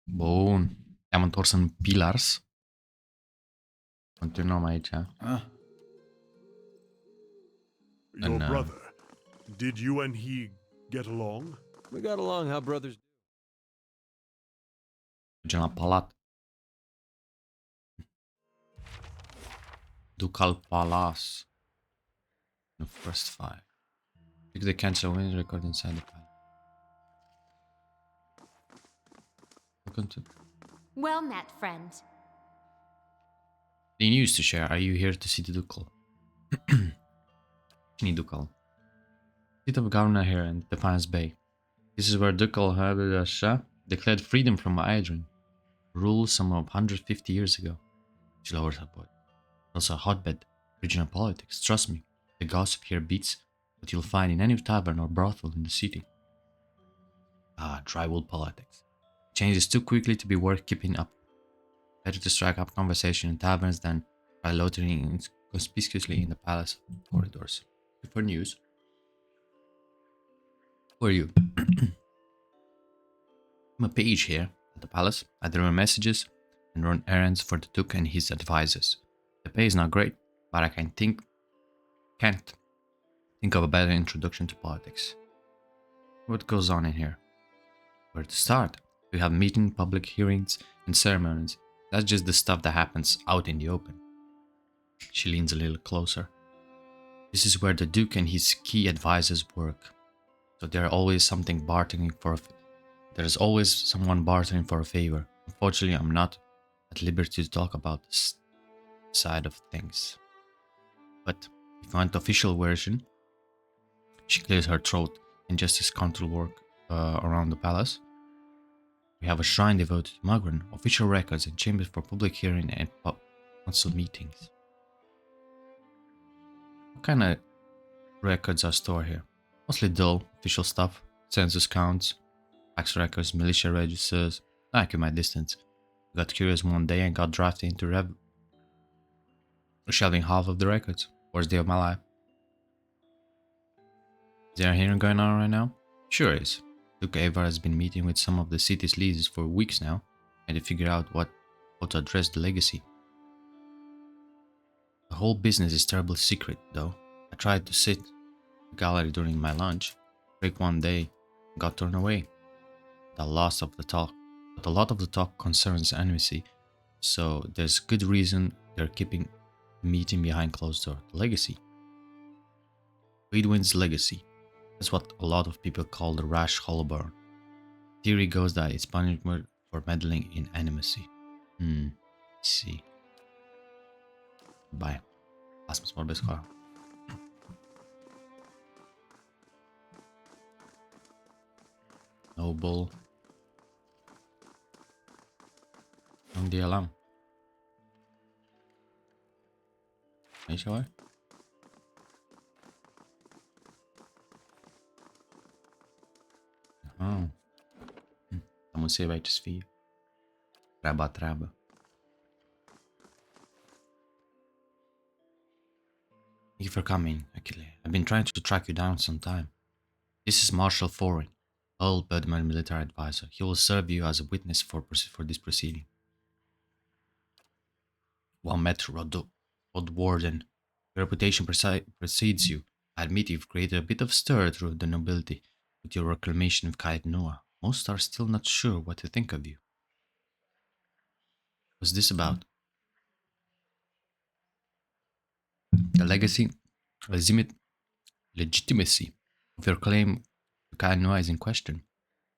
Bun. Te-am întors în Pillars. Continuăm aici. Your brother, did you and he get along? We got along how brothers do. Mergem la palat. Ducal Palace. The first five. Pick the cancel win record inside the palace. Welcome to... Well met, friend. The news to share. Are you here to see the Ducal? Cine Ducal? Seat of governor here in Defiance Bay. This is where Ducal Shah declared freedom from Adrian. Rule some of 150 years ago. She lowered her voice. Also a hotbed of regional politics. Trust me, the gossip here beats what you'll find in any tavern or brothel in the city. Ah, drywall politics. Changes too quickly to be worth keeping up. Better to strike up conversation in taverns than by loitering conspicuously in the palace corridors. For news. Who are you? I'm a page here at the palace. I deliver messages and run errands for the Duke and his advisors. The pay is not great, but I can't think of a better introduction to politics. What goes on in here? Where to start? We have meetings, public hearings, and ceremonies. That's just the stuff that happens out in the open. She leans a little closer. This is where the Duke and his key advisors work. So there's always someone bartering for a favor. Unfortunately, I'm not at liberty to talk about this side of things. But if you want the official version, she clears her throat and justice control work around the palace. We have a shrine devoted to Magran, official records and chambers for public hearing and council meetings. What kind of records are stored here? Mostly dull, official stuff, census counts, tax records, militia registers. I keep my distance. Got curious one day and got drafted into shelving half of the records. Worst day of my life. Is there a hearing going on right now? Sure is. Duke Avar has been meeting with some of the city's leaders for weeks now, and to figure out how to address the legacy. The whole business is terribly secret, though. I tried to sit in the gallery during my lunch break one day, and got turned away. A lot of the talk concerns enmity, so there's good reason they're keeping the meeting behind closed doors. The legacy. Weedwind's legacy. That's what a lot of people call the rash hollowburn. Theory goes that it's punishment for meddling in animacy. See. Bye. Lasă-mă să vorbesc cu ăla. Noble. Unde e ăla? Aici oare? Am un save aici să fie. Treaba. Thank you for coming, Achille. I've been trying to track you down some time. This is Marshal Foreign, Earl Birdman military advisor. He will serve you as a witness for this proceeding. Well met, Rod Warden. Your reputation precedes you. I admit you've created a bit of stir through the nobility with your reclamation of Kaid Noah. Most are still not sure what to think of you. What's this about? The legitimacy of your claim to Kaid Noah is in question.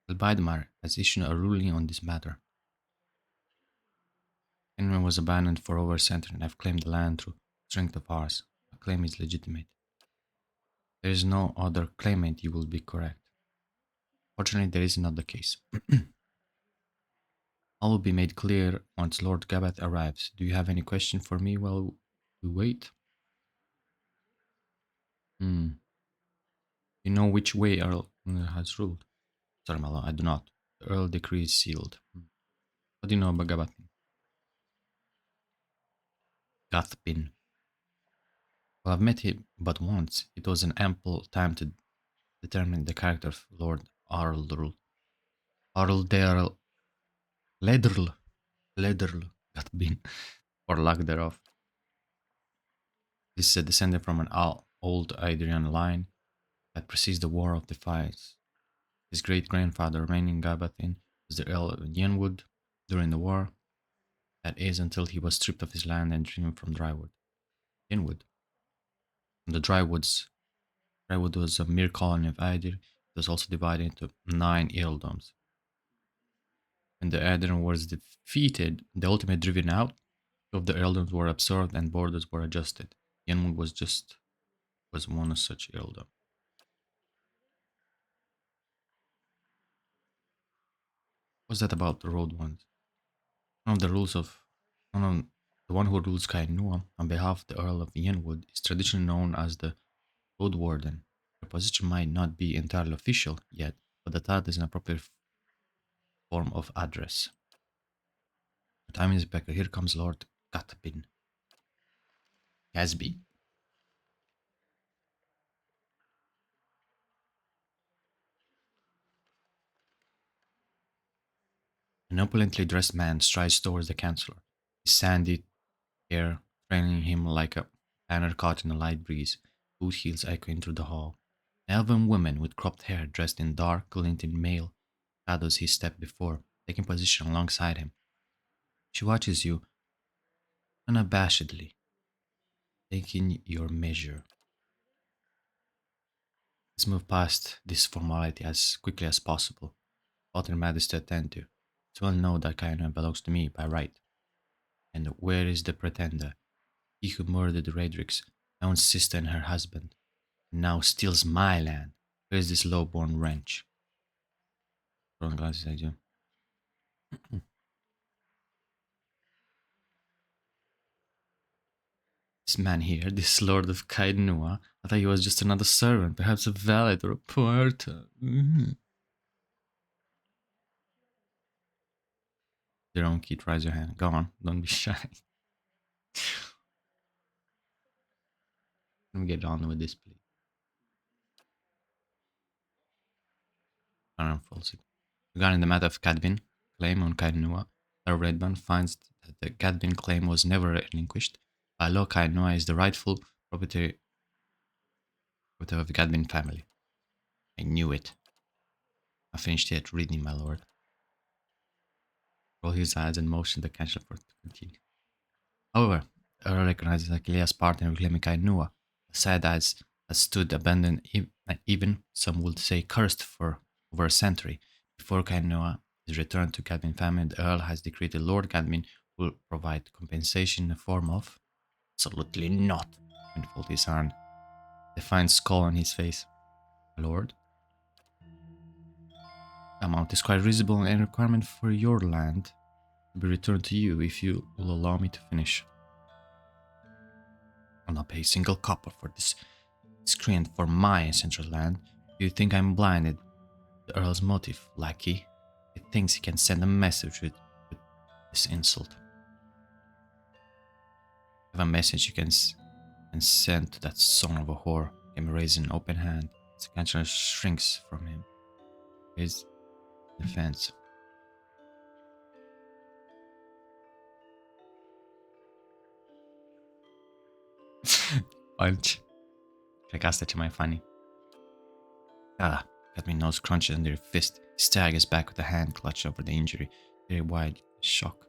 Al-Baidmar has issued a ruling on this matter. Henry was abandoned for over a century and I've claimed the land through strength of ours. A claim is legitimate. There is no other claimant, you will be correct. Fortunately, there is not the case. All will be made clear once Lord Gabat arrives. Do you have any question for me while we wait? You know which way Earl has ruled? Sorry, my lord, I do not. The Earl decree is sealed. What do you know about Gabatin? Gathpin. Well, I've met him but once. It was an ample time to determine the character of Lord Arldale Lederl, got been, or lack thereof. This is a descendant from an old Idrian line that precedes the War of Defiance. His great-grandfather reigned in Gabathin was the Earl of Yenwood during the war, that is, until he was stripped of his land and driven from Drywood. Yenwood. The Drywood was a mere colony of Aidir. It was also divided into 9 earldoms. When the Aidir was defeated, the ultimate driven out, 2 of the earldoms were absorbed and borders were adjusted. Yenwood was one such earldom. What's that about the road ones? One of the rules of one of the one who rules Kainua on behalf of the Earl of Yenwood is traditionally known as the Road Warden. Her position might not be entirely official yet, but the title is an appropriate form of address. The time is back. Here comes Lord Catbin. Casby. An opulently dressed man strides towards the Chancellor, his sandy hair trailing him like a banner caught in a light breeze, boot heels echoing through the hall. An elven woman with cropped hair dressed in dark, glinting mail shadows his step before, taking position alongside him. She watches you unabashedly, taking your measure. Let's move past this formality as quickly as possible. What Her Majesty attend to. It's well known that Kaino belongs to me by right. And where is the pretender? He who murdered Redrix, my own sister and her husband, and now steals my land. Where is this low-born wretch? Throwing glasses at you. This man here, this Lord of Kainua, I thought he was just another servant, perhaps a valet or a porter. Jerome Keith, raise your hand. Go on, don't be shy. Let me get on with this, please. Regarding the matter of Cadbin claim on Kainua, Lord Redban finds that the Cadbin claim was never relinquished. By law, Kainua is the rightful property of the Cadbin family. I knew it. I finished yet reading, my lord. Roll his eyes and motioned the Chancellor for to continue. However, the Earl recognizes Achillea's part in reclaiming Kainua, a sad eyes that stood abandoned and even, some would say, cursed for over a century. Before Kainua is returned to Cadbin family, the Earl has decreed that Lord Cadbin will provide compensation in the form of absolutely not. And fold his hand. Defiant skull on his face. Lord? The amount is quite reasonable and a requirement for your land to be returned to you if you will allow me to finish. I'll not pay a single copper for this screen for my ancestral land. Do you think I'm blinded? The Earl's motive, lackey. He thinks he can send a message with this insult. I have a message you can send to that son of a whore. Him raising an open hand. The Chancellor shrinks from him. His defense. Punch. Cred că asta e cea mai funny. Cadmin nose crunches under your fist. He staggers back with a hand clutched over the injury. Very wide shock.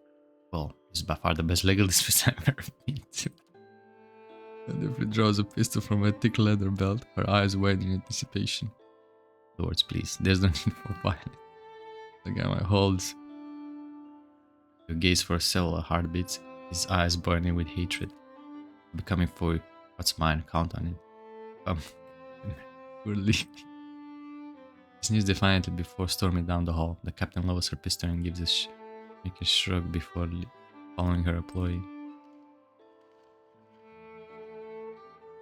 Well, this is by far the best legal dispute I've ever been to. Winifred draws a pistol from a thick leather belt, her eyes wide in anticipation. Lords, please, there's no need for violence. The guy holds. You gaze for several heartbeats, his eyes burning with hatred. Becoming for what's mine, count on it. We're leaving. He sneers defiantly before storming down the hall. The captain lowers her pistol and gives a shrug before following her employee.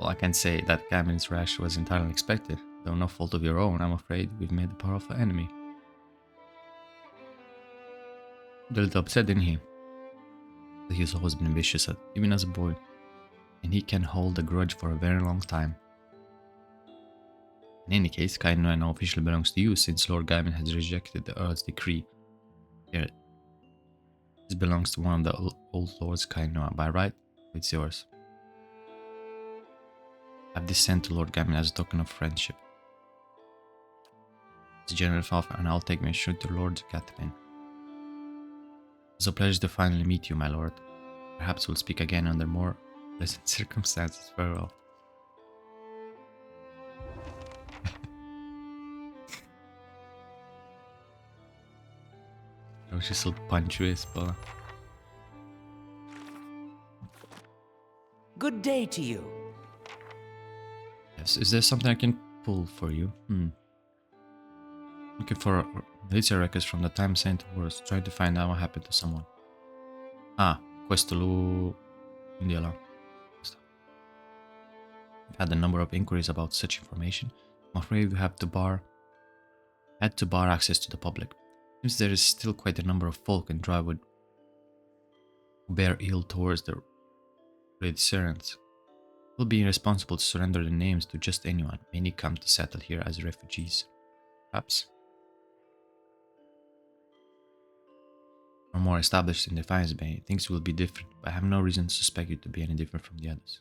Well, I can say that Gavin's rash was entirely unexpected. Though no fault of your own, I'm afraid we've made a powerful enemy. A little upset, didn't he? But he's always been vicious, even as a boy. And he can hold a grudge for a very long time. In any case, Kainua now officially belongs to you since Lord Gavin has rejected the Earl's decree. Here, belongs to one of the old lords Kainoa. By right, it's yours. Have this sent to Lord Gamin as a token of friendship. It's a generous offer, and I'll take my shoot to Lord Catherine. It's a pleasure to finally meet you, my lord. Perhaps we'll speak again under more pleasant circumstances. Farewell. Oh, she's so punctuous, but... Good day to you. Yes, is there something I can pull for you? Looking for laser records from the time sent wars, trying to find out what happened to someone. Ah, questo lu... Quindi là. I've had a number of inquiries about such information. I'm afraid we had to bar access to the public. Seems there is still quite a number of folk in Drywood who bear ill towards the Red Serents. It will be irresponsible to surrender their names to just anyone. Many come to settle here as refugees. Perhaps. Or more established in Defiance Bay, things will be different, but I have no reason to suspect you to be any different from the others.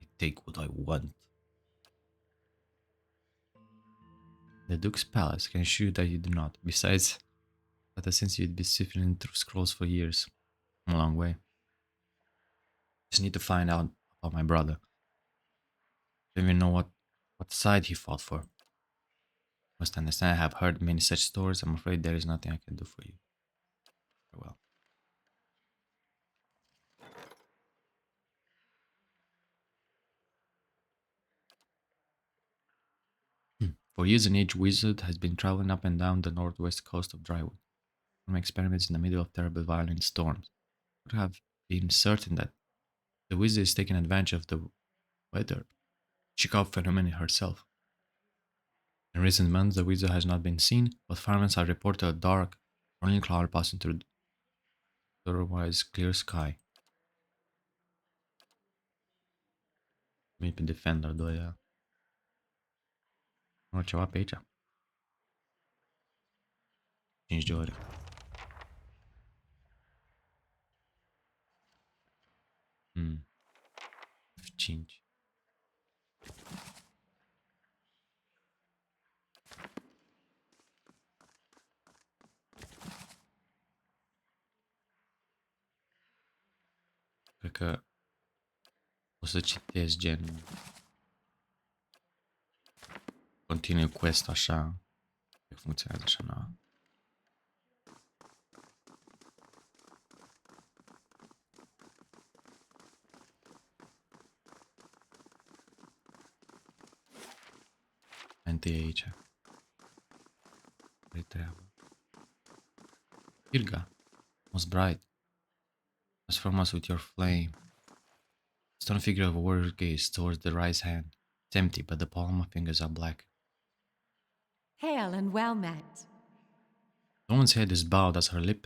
I take what I want. The Duke's Palace can assure you that you do not. Besides, that since you'd been sifting through scrolls for years. A long way. Just need to find out about my brother. Don't even know what side he fought for. Must understand I have heard many such stories. I'm afraid there is nothing I can do for you. Farewell. For years an age wizard has been traveling up and down the northwest coast of Drywood, from experiments in the middle of terrible violent storms. I would have been certain that the wizard is taking advantage of the weather. She caught phenomenon herself. In recent months the wizard has not been seen, but farmers have reported a dark, rolling cloud passing through the otherwise clear sky. Maybe Defender 2. Nu ceva pe aici. 5 de ore. F5. Cred că o să citesc gen... Continui quest așa. Cred că funcționează așa, na. Întâi aici. Care-i treaba? Irga, most bright. Transform us with your flame. Stone figure of a warrior gaze towards the right hand. It's empty, but the palm of fingers are black. Hail and well met. The woman's head is bowed as her limb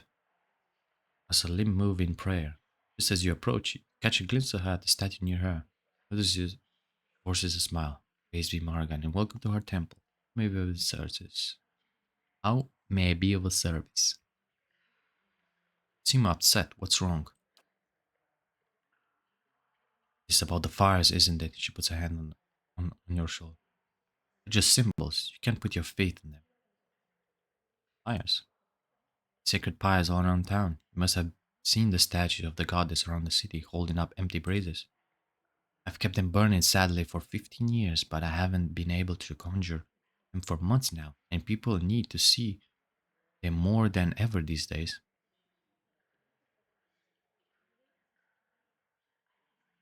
move in prayer. Just as you approach, you catch a glimpse of her at the statue near her. Notices forces a smile. Praise be Morgan, and welcome to her temple. Maybe of the services. How may I be of a service? Seem upset. What's wrong? It's about the fires, isn't it? She puts her hand on your shoulder. They're just symbols. You can't put your faith in them. Fires. Sacred pyres all around town. You must have seen the statues of the goddess around the city holding up empty braziers. I've kept them burning sadly for 15 years, but I haven't been able to conjure them for months now, and people need to see them more than ever these days.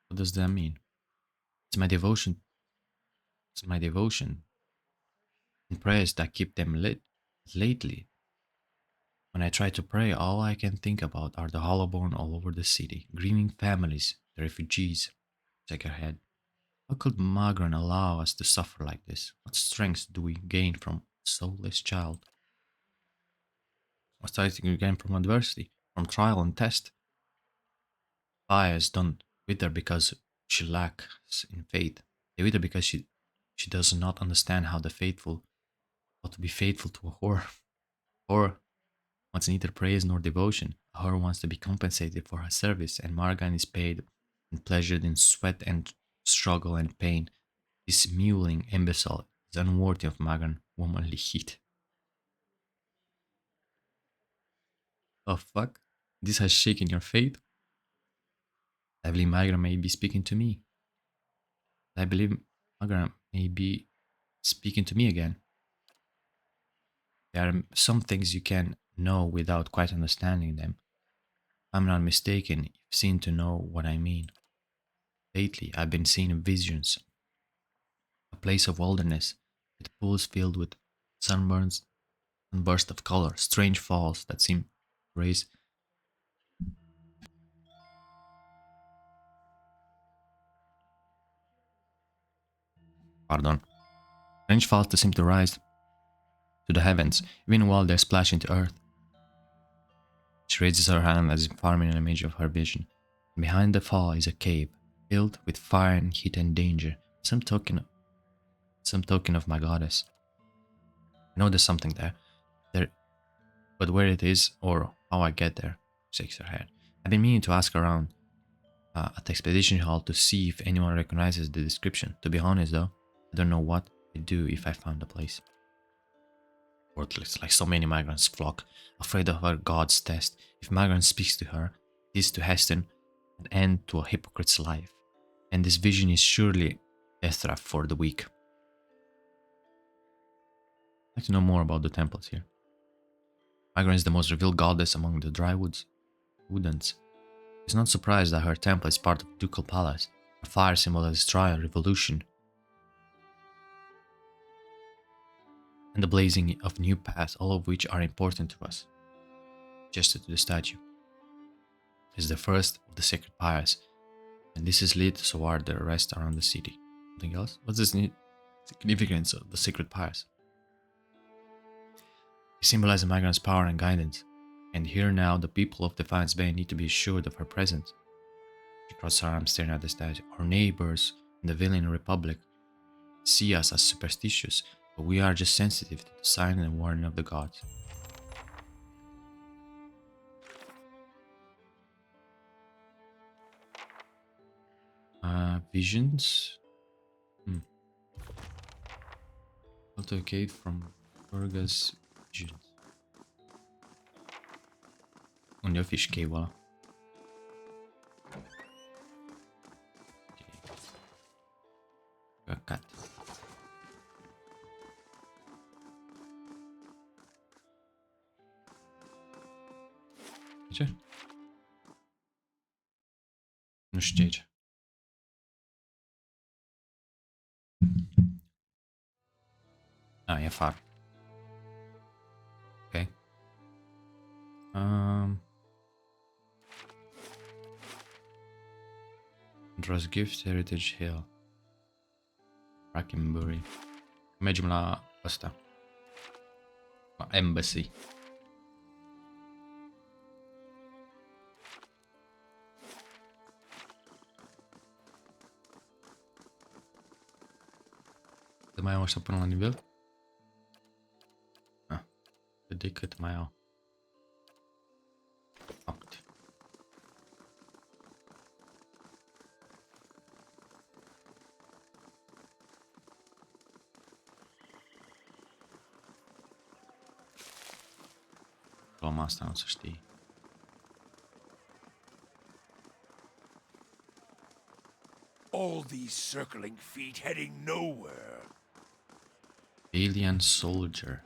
What does that mean? It's my devotion. It's my devotion and prayers that keep them lit. Lately, when I try to pray, all I can think about are the hollowborn all over the city, grieving families, the refugees. Shake her head. How could Magran allow us to suffer like this? What strength do we gain from a soulless child? What strength do we gain from adversity, from trial and test? Fires don't wither because she lacks in faith. They wither because she does not understand how to be faithful to a whore. Or wants neither praise nor devotion. Her wants to be compensated for her service, and Margan is paid and pleasured in sweat and struggle and pain. This mewling imbecile is unworthy of Margan womanly heat. Oh fuck? This has shaken your faith? I believe Margan may be speaking to me. I believe Margan may be speaking to me again. There are some things you can know without quite understanding them. If I'm not mistaken, you seem to know what I mean. Lately, I've been seeing visions. A place of wilderness, with pools filled with sunburns and bursts of color, strange falls that seem to raise. Pardon. Strange falls that seem to rise to the heavens, even while they splash into earth. She raises her hand as if forming an image of her vision. Behind the fall is a cave, filled with fire and heat and danger, some token of my goddess. I know there's something there, but where it is or how I get there, shakes her head. I've been meaning to ask around at the expedition hall to see if anyone recognizes the description. To be honest though, I don't know what I'd do if I found the place. Worthless, like so many migrants flock, afraid of her god's test. If migrant speaks to her, it is to hasten an end to a hypocrite's life. And this vision is surely death trap for the weak. I'd like to know more about the temples here. Migrant is the most revealed goddess among the dry woodlands. It's not surprised that her temple is part of the Ducal Palace, a fire symbol that destroys revolution, and the blazing of new paths, all of which are important to us. Gesture to the statue. It's the first of the sacred pyres, and this is lit so are the rest around the city. Something else? What's the significance of the sacred pyres? They symbolize the migrant's power and guidance, and here now the people of Defiance Bay need to be assured of her presence. She crossed her arms staring at the statue. Our neighbors in the Villain Republic see us as superstitious, but we are just sensitive to the sign and warning of the gods. Visions? Authenticate from Urga's visions. Onde eu fiquei, voilà. A cat. Ce? Nu știu ce e aici. E afară. Ok. Ondra's Gift, Heritage Hill. Brackenbury. Mergem la ăsta. La Embassy. Cât mai au așa până la nivel? Cât de cât mai au. 8. Luăm asta, nu să știi. All these circling feet heading nowhere. Alien Soldier.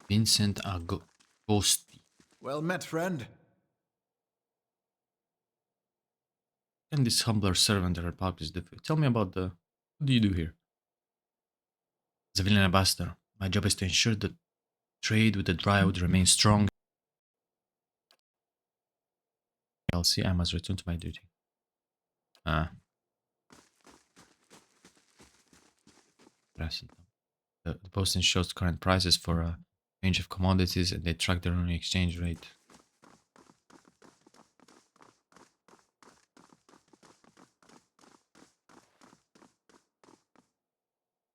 Vincent Agosti. Well met, friend. And this humbler servant of the Republic is difficult. Tell me about what do you do here? As a villain ambassador, my job is to ensure that trade with the Drywood remains strong. I'll see. I must return to my duty. The posting shows current prices for range of commodities, and they track their own exchange rate.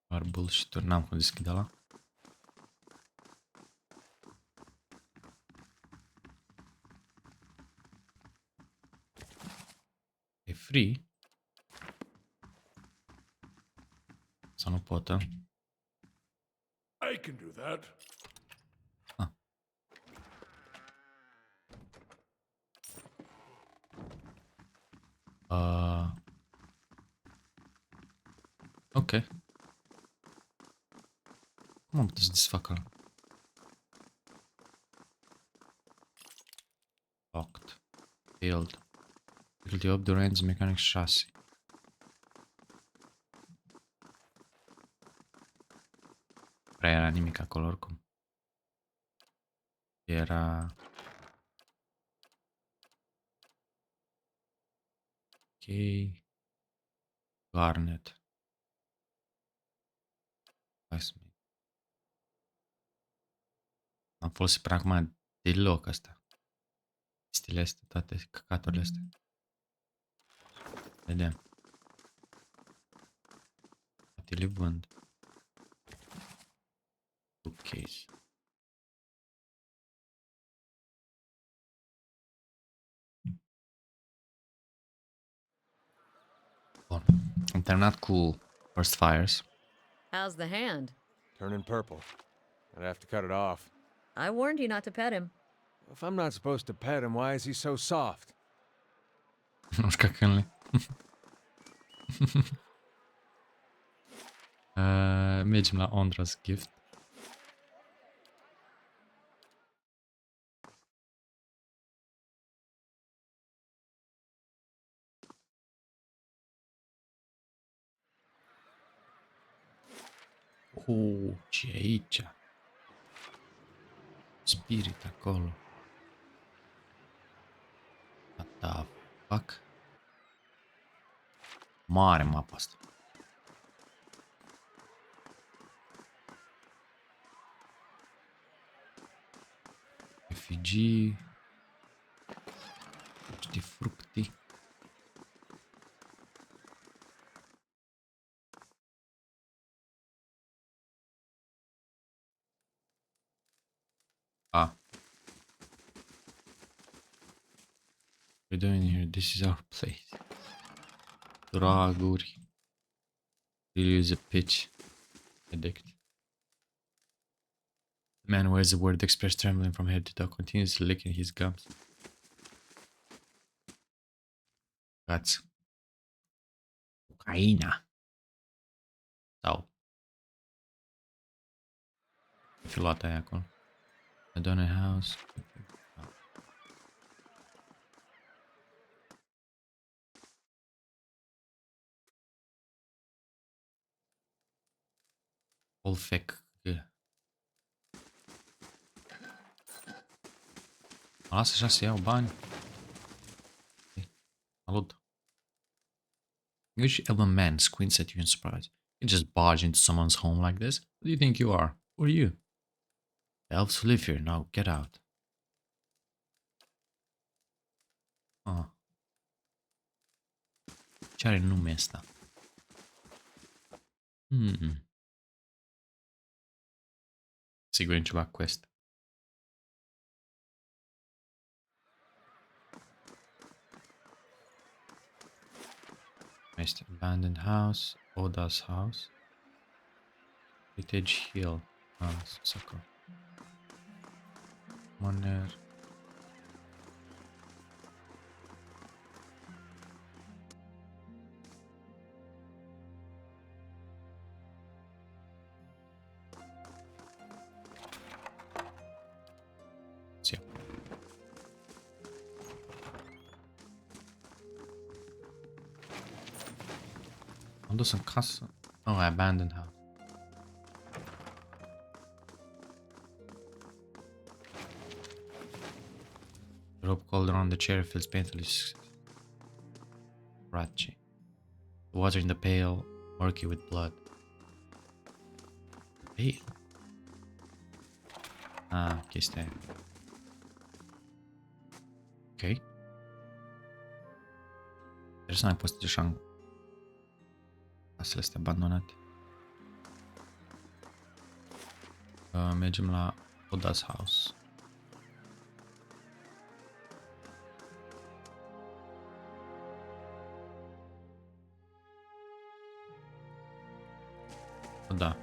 Doar bullshit-uri, n-am cum deschid ăla. E free? Sau nu pot, I can do that. Ok. Cum am putut să desfac ăla? Locked. Failed. Difficulty 8, Durance, Mechanics 6. Prea era nimic acolo oricum. Era... Ok. Garnet. Am folosit până acum deloc asta. Chestiile astea, toate căcaturile astea. Vedem. Poate le vând. Bookcase. Bun. Am terminat cu First Fires. How's the hand? Turning purple. I'd have to cut it off. I warned you not to pet him. If I'm not supposed to pet him, why is he so soft? Nu știu câinele. Mergem la Ondra's Gift. Ce e aici? Spirit acolo. What the fuck? Mare mapa asta. Refugii. Niște fructe. Ah. We're doing here. This is our place. Draguri. We'll use a pitch. Addict. The man wears the word express trembling from head to toe, continuously licking his gums. That's cocaina. Sau. Fi luat aia acolo. Madonna House. All fake. Mă lasă așa să iau bani. Salut. Which elven man squints at you in surprise? You just barge into someone's home like this? Who do you think you are? Who are you? The elves who live here. Now get out. Ah. Ce are nume ăsta? Sigur e ceva quest. Este abandoned house, Oda's house, Heritage Hill, acolo. Moner. Sia. Am dus în casă. Oh, abandoned house. The rope coiled around the chair feels painfully scratchy. The water in the pail, murky with blood. Pail? chestia aia. Ok. Trebuie să mai poți trece în casele astea abandonate. Mergem la Oda's house. Da.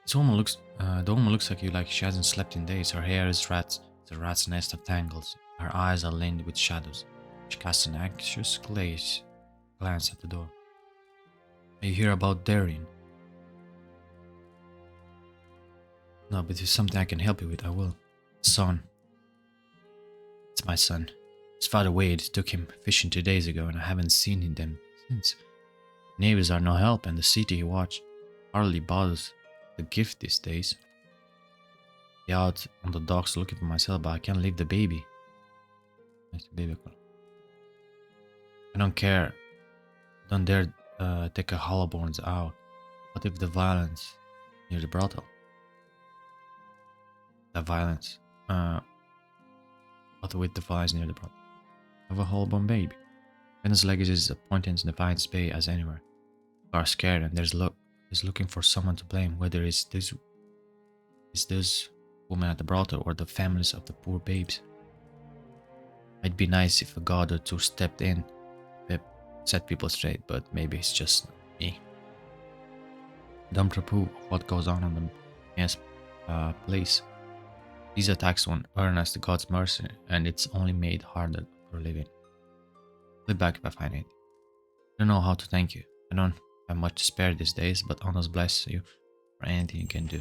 The woman looks like she hasn't slept in days. Her hair is rats. It's a rat's nest of tangles. Her eyes are lined with shadows. She casts an anxious glance at the door. You hear about Darian? No, but if it's something I can help you with, I will. Son. It's my son. His father Wade took him fishing 2 days ago, and I haven't seen them since. Neighbors are no help, and the city he watched hardly bothers the gift these days. Be out on the docks looking for myself, but I can't leave the baby. Nice baby call. I don't care. Don't dare take a hollowborns out. What if the violence near the brothel? The violence. What with the violence near the brothel? Of a hollowborn baby. Venice legacy is appointed in Defiance Bay as anywhere. Are scared and is looking for someone to blame, whether it's this woman at the brothel or the families of the poor babes. It'd be nice if a god or two stepped in, set people straight, but maybe it's just me. Don't approve of what goes on in the mayor's place. These attacks won't earn us the god's mercy, and it's only made harder for living. I'll be back if I find it. I don't know how to thank you. I don't have much to spare these days, but honors bless you for anything you can do.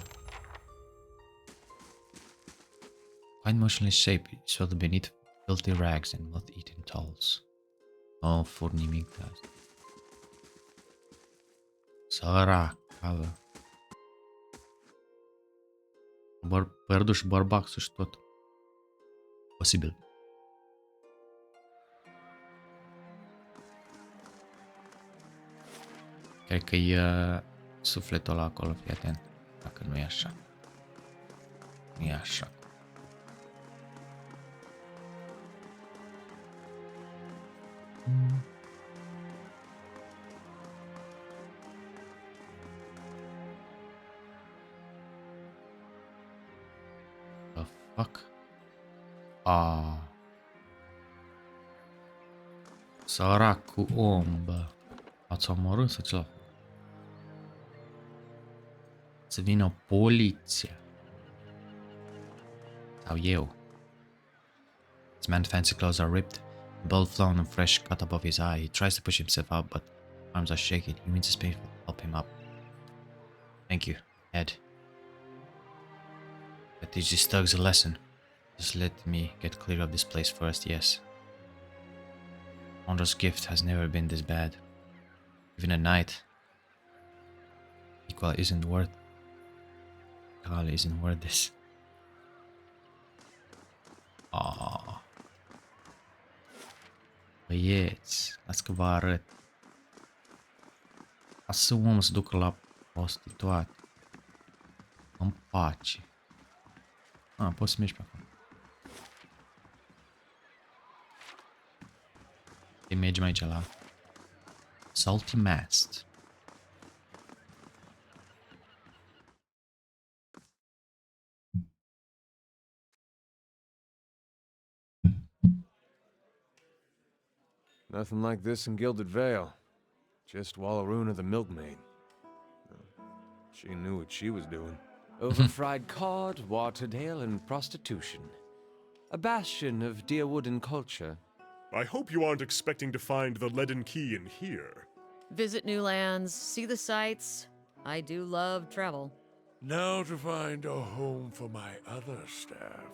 Quite motionless shape, sheltered beneath filthy rags and moth-eaten towels. Oh, fur nimic de asta. Săracă. Pierdut și bărbaxul și tot. Posibil. Cred că e sufletul ăla acolo, fii atent. Dacă nu e așa. Nu e așa. The fuck? Săracul om, bă. Ați omorât sau ce? Să vină poliția. Sau eu. His man's fancy clothes are ripped, blood flown and fresh cut above his eye. He tries to push himself out, but arms are shaking. He means his painful to help him up. Thank you, Ed. I teach these thugs a lesson. Just let me get clear of this place first, yes. Ondra's gift has never been this bad. Even at night. Equal isn't worth this. Aww. Băieți, las că vă arăt. Lasă omul să ducă la prostituat. În pace. Poți să mergi pe acolo. Mergem aici la Salty Mast. Nothing like this in Gilded Vale. Just Wallaruna the milkmaid. She knew what she was doing. Overfried cod, watered ale, and prostitution. A bastion of Deerwooden culture. I hope you aren't expecting to find the leaden key in here. Visit new lands, see the sights. I do love travel. Now to find a home for my other staff.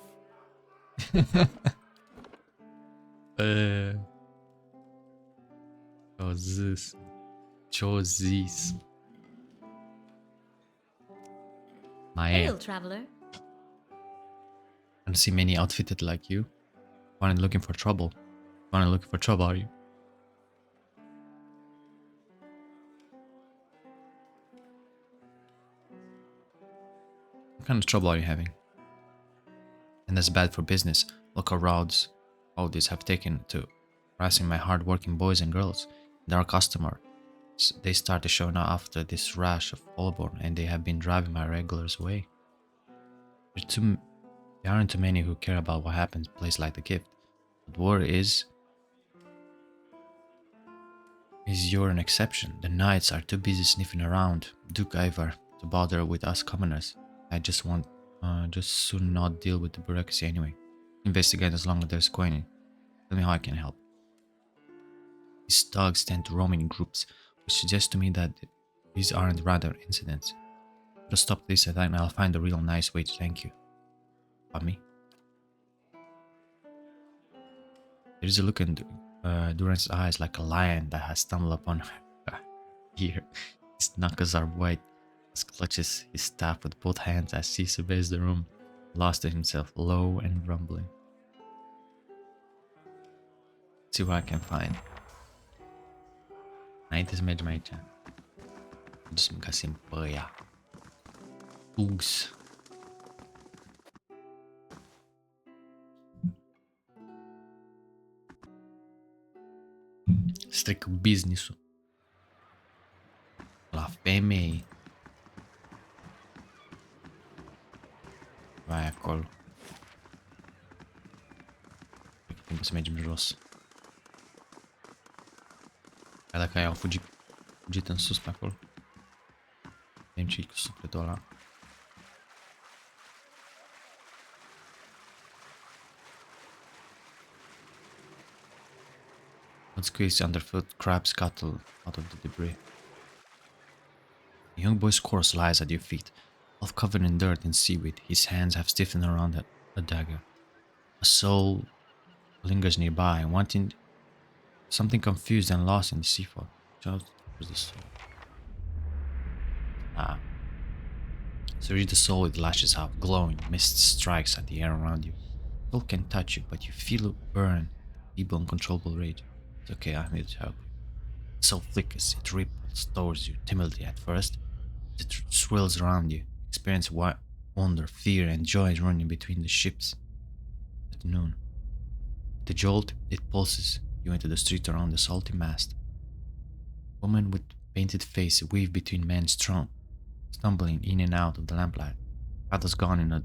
Ce-o zis? My Hail, traveler. I don't see many outfitted like you. One looking for trouble. One looking for trouble, are you? What kind of trouble are you having? And that's bad for business. Local roads, all these have taken to harassing my hard-working boys and girls. They're our customer. They started showing up after this rash of Holborn, and they have been driving my regulars away. There aren't too many who care about what happens in a place like the Gift. But word is you're an exception. The knights are too busy sniffing around Duke Ivar to bother with us commoners. I just want just soon not deal with the bureaucracy anyway. Investigate as long as there's coining. Tell me how I can help. These thugs tend to roam in groups, which suggests to me that these aren't rather incidents. Just stop this attack and I'll find a real nice way to thank you. About me. There is a look in Duran's eyes like a lion that has stumbled upon her. Here, his knuckles are white. He clutches his staff with both hands as he surveys the room, lost to himself, low and rumbling. Let's see what I can find. Înainte să mergem aici. Trebuie să găsim pe ăia. Ugs. Strică business-ul. La femei. Vai acolo. Trebuie să mergem jos. Ca dacă aia au fugit în sus pe acolo. Vedem ce-i cu sufletul ăla. What's squeezed underfoot, crabs scuttle out of the debris. The young boy's corpse lies at your feet, half covered in dirt and seaweed. His hands have stiffened around a dagger. A soul lingers nearby, wanting something confused and lost in the sea fog. Where's the soul? Ah. So reach the soul, it lashes out, glowing. Mist strikes at the air around you. Soul can touch you, but you feel it burn, feeble, uncontrollable rage. It's okay, I'm here to help you. The soul flickers, it ripples towards you, timidly at first. It swirls around you. Experience wonder, fear, and joy running between the ships. At noon. With the jolt, it pulses you into the street around the salty mast. A woman with painted face weave between men stumbling in and out of the lamplight. Father's gone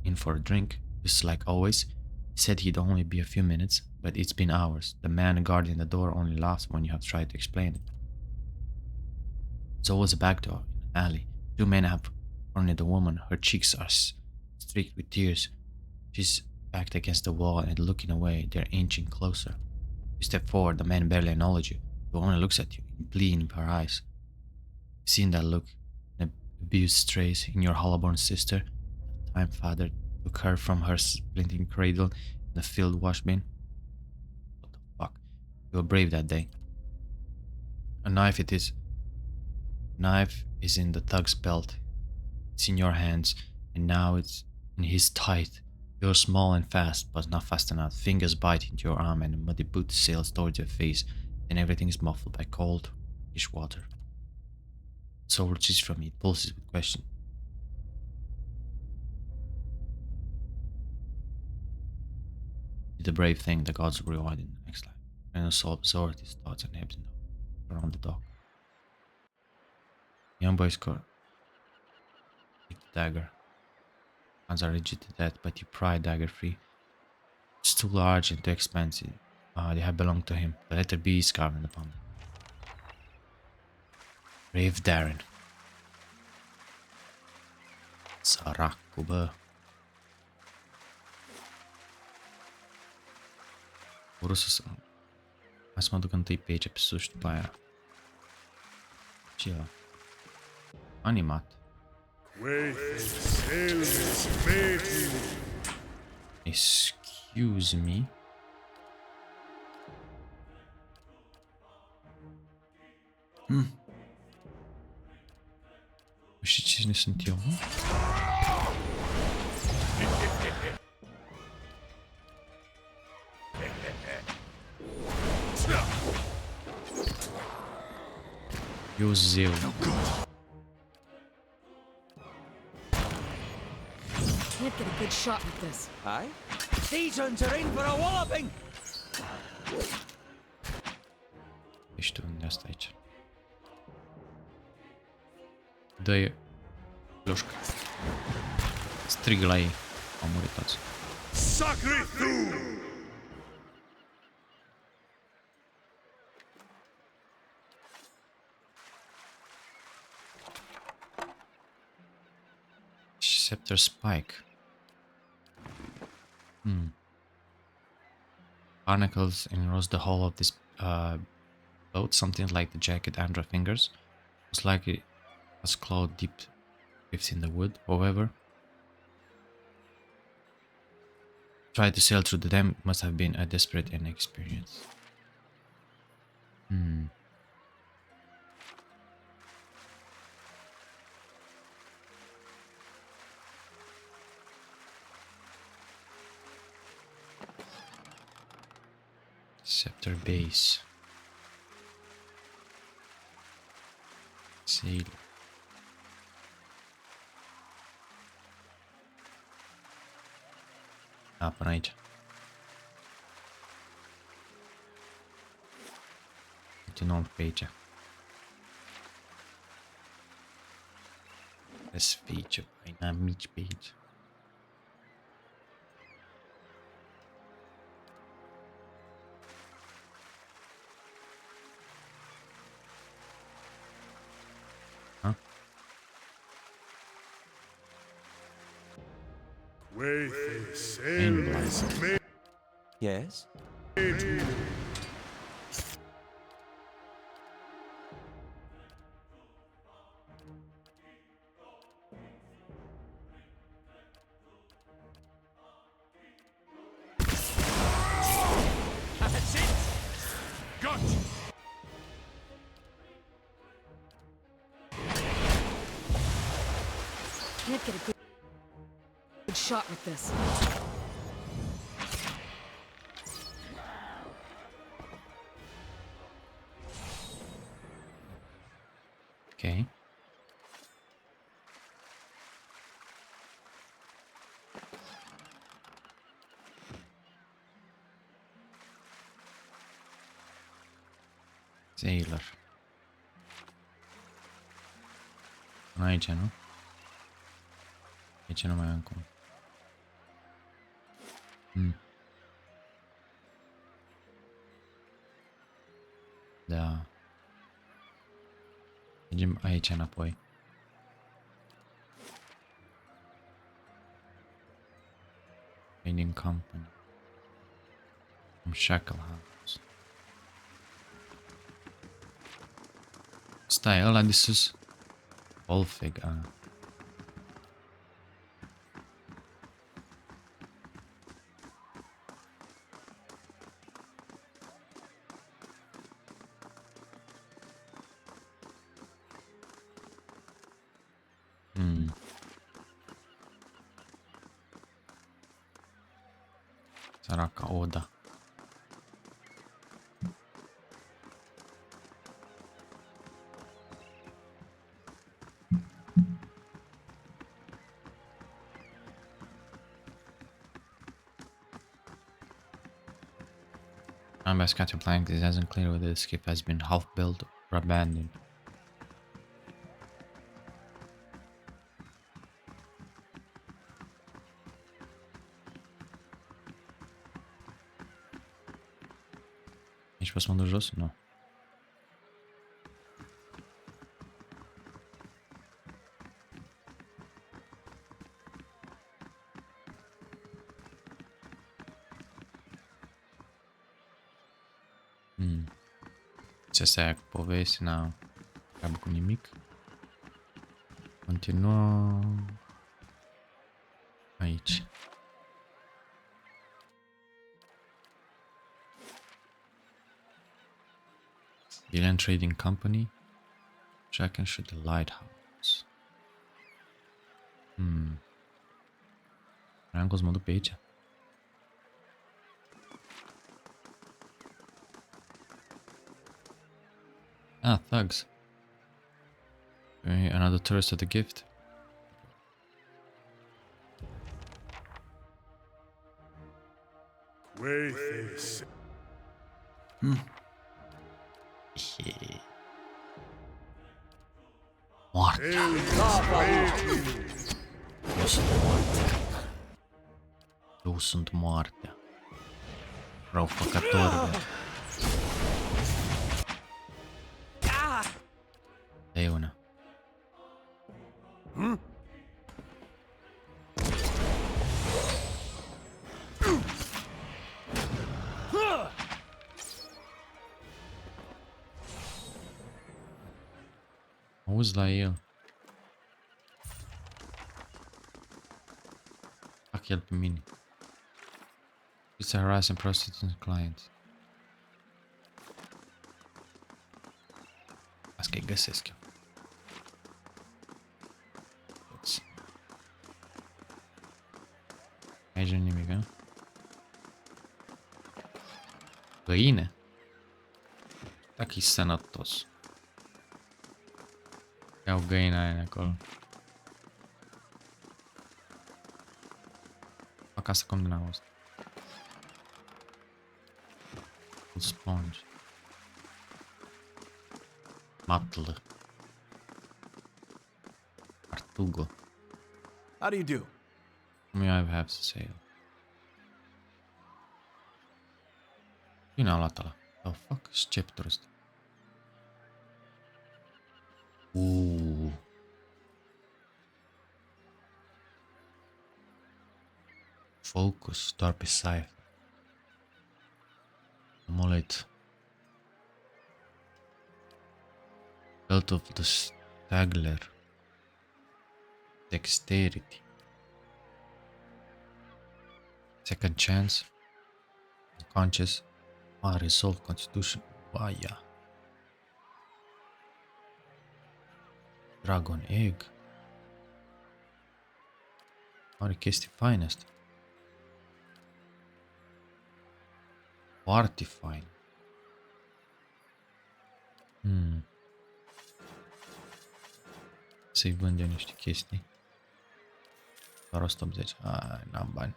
in for a drink, just like always. He said he'd only be a few minutes, but it's been hours. The man guarding the door only laughs when you have tried to explain it. There's always a back door in an alley. Two men have cornered the woman. Her cheeks are streaked with tears. She's backed against the wall and looking away. They're inching closer. You step forward, the man barely acknowledges you. The woman looks at you, pleading in her eyes. You've seen that look. An abused strays in your Holborn sister. The time father took her from her splinting cradle in the filled wash bin. What the fuck? You were brave that day. A knife it is. Knife is in the thug's belt. It's in your hands, and now it's in his tight. You're small and fast, but not fast enough. Fingers bite into your arm and a muddy boot sails towards your face, and everything is muffled by cold, fish water. Soul reaches from it, pulses with question. Did a brave thing, the gods will reward in the next life. And the soul absorbed his thoughts and heads around the dock. Young boy's got the dagger. Hands are rigid to death, but you pry dagger free. It's too large and too expensive. They have belonged to him. The letter B is carved upon them. Brave Darren. Săracul, bă. Vreau să... Hai să mă duc întâi pe aici, pe sus și după aia. Ce e? Animat. Excuse me. Și cine sunt eu? Eu zeu. Get a good shot with this. Aye? These uns are in for a walloping! Ești unde asta aici? Dă-i loșcă. Strig la ei. Au murit toți. Sacre tu! Scepter Spike. Barnacles enrose the hull of this boat, something like the jacket Ondra fingers. Most likely was clawed deep rifts in the wood. However, try to sail through the dam must have been a desperate inexperience. Scepter base. Sail. Până aici. Continuăm pe aici. Să fie ceva inamici pe aici. Wayface, Aimless. sailors, Yes? made to That's it! gut! Can't get a good shot with this. Okay. Sailor. Până aici, nu? Aici nu mai am cum. Da. Mergem aici înapoi. Trading company. From Shackle House. Stai, ăla de sus. Wolfig, Săraca Oda. By scattered planks, it isn't clear whether the skip has been half built or abandoned. Ești pe smândul jos? Nu. Ce să ia cu povesti, n-am treabă cu nimic. Continuăm aici. Alien Trading Company. Check and shoot the lighthouse. Vreau să mă duc pe aici. Ah, thugs. Another tourist of the gift. Wait this. Moartea. Eu sunt moartea. Eu sunt moartea. Răufăcătorule. Dă-i una. Auzi la el. Fac el pe mine. It's a harassing prostitute client. Asta că-i găsesc eu. Aici nu nimic, a? Găină? Dacă-i sănătos. Iau găina aia acolo. Fac asta cum din auzit. Sponge. Matlă. Artugo. How do you do? Cum eu have to say. Cine a luat ăla? The fuck? Sceptrul ăsta. Focus, doar pe side. Amulet. Belt of the Stagler. Dexterity. Second chance. Unconscious. Resolve Constitution. Baia. Dragon Egg. Are chestii faine astea. Foarte fain. Să-i vând eu niște chestii. Doar 180. N-am bani.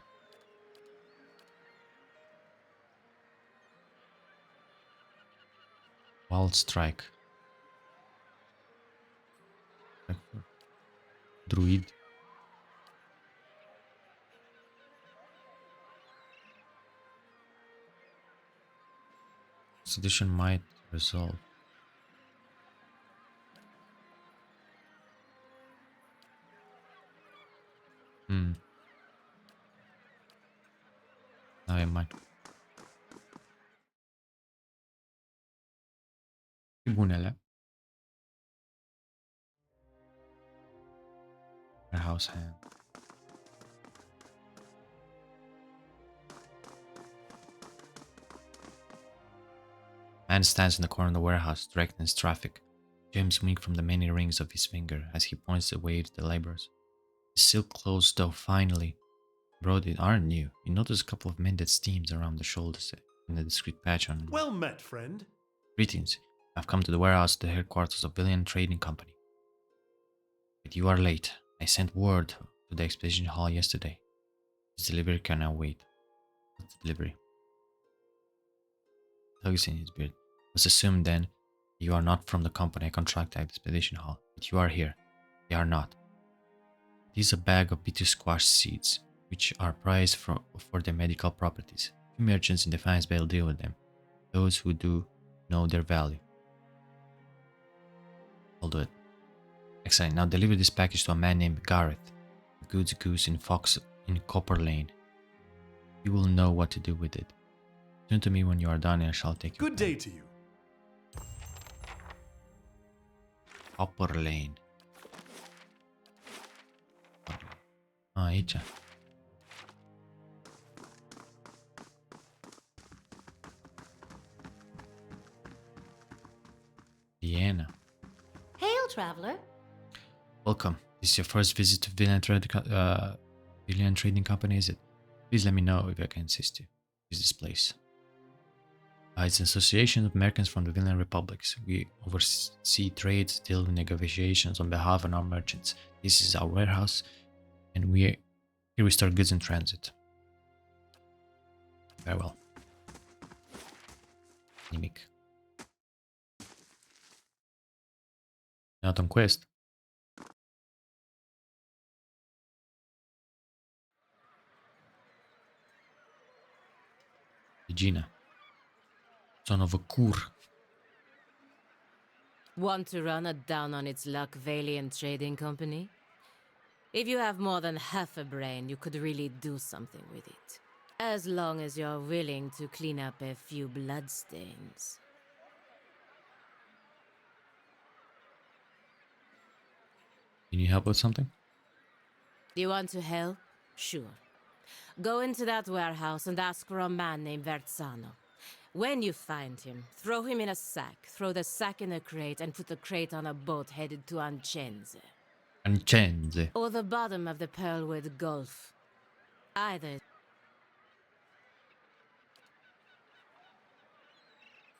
Wild Strike. Druid. Sedition might resolve. N-avem bani. Și bunele. Warehouse hand. Man stands in the corner of the warehouse, directing his traffic. Gems wink from the many rings of his finger as he points away to the laborers. His silk clothes, though finely embroidered, aren't new. You notice a couple of mended steams around the shoulders and a discreet patch on. Well met, friend. Greetings. I've come to the warehouse, the headquarters of Villian Trading Company. But you are late. I sent word to the expedition hall yesterday. This delivery can now wait. What's the delivery? Tugs in his beard. Let's assume then you are not from the company I contracted at the expedition hall, but you are here. They are not. It is a bag of bitter squash seeds, which are prized for their medical properties. Few merchants in the Defiance Bay deal with them. Those who do know their value. I'll do it. Excellent. Now deliver this package to a man named Gareth, the goods goose in Copper Lane. You will know what to do with it. Turn to me when you are done and I shall take you. Good day to you. Copper Lane. Aici. Vienna. Hail, traveler. Welcome. This is your first visit to Villian Trading Company, is it? Please let me know if I can assist you. What is this place? It's an association of Americans from the Villian Republics. We oversee trades, deal with negotiations on behalf of our merchants. This is our warehouse, and here we store goods in transit. Farewell. Nimic. Ne-a dat un quest. Regina. Son of a cur. Want to run it down on its luck, Valiant Trading Company? If you have more than half a brain, you could really do something with it. As long as you're willing to clean up a few bloodstains. You need help with something? Do you want to help? Sure. Go into that warehouse and ask for a man named Verzano. When you find him, throw him in a sack, throw the sack in a crate, and put the crate on a boat headed to Ancenze. Ancenze. Or the bottom of the Pearlwood Gulf. Either.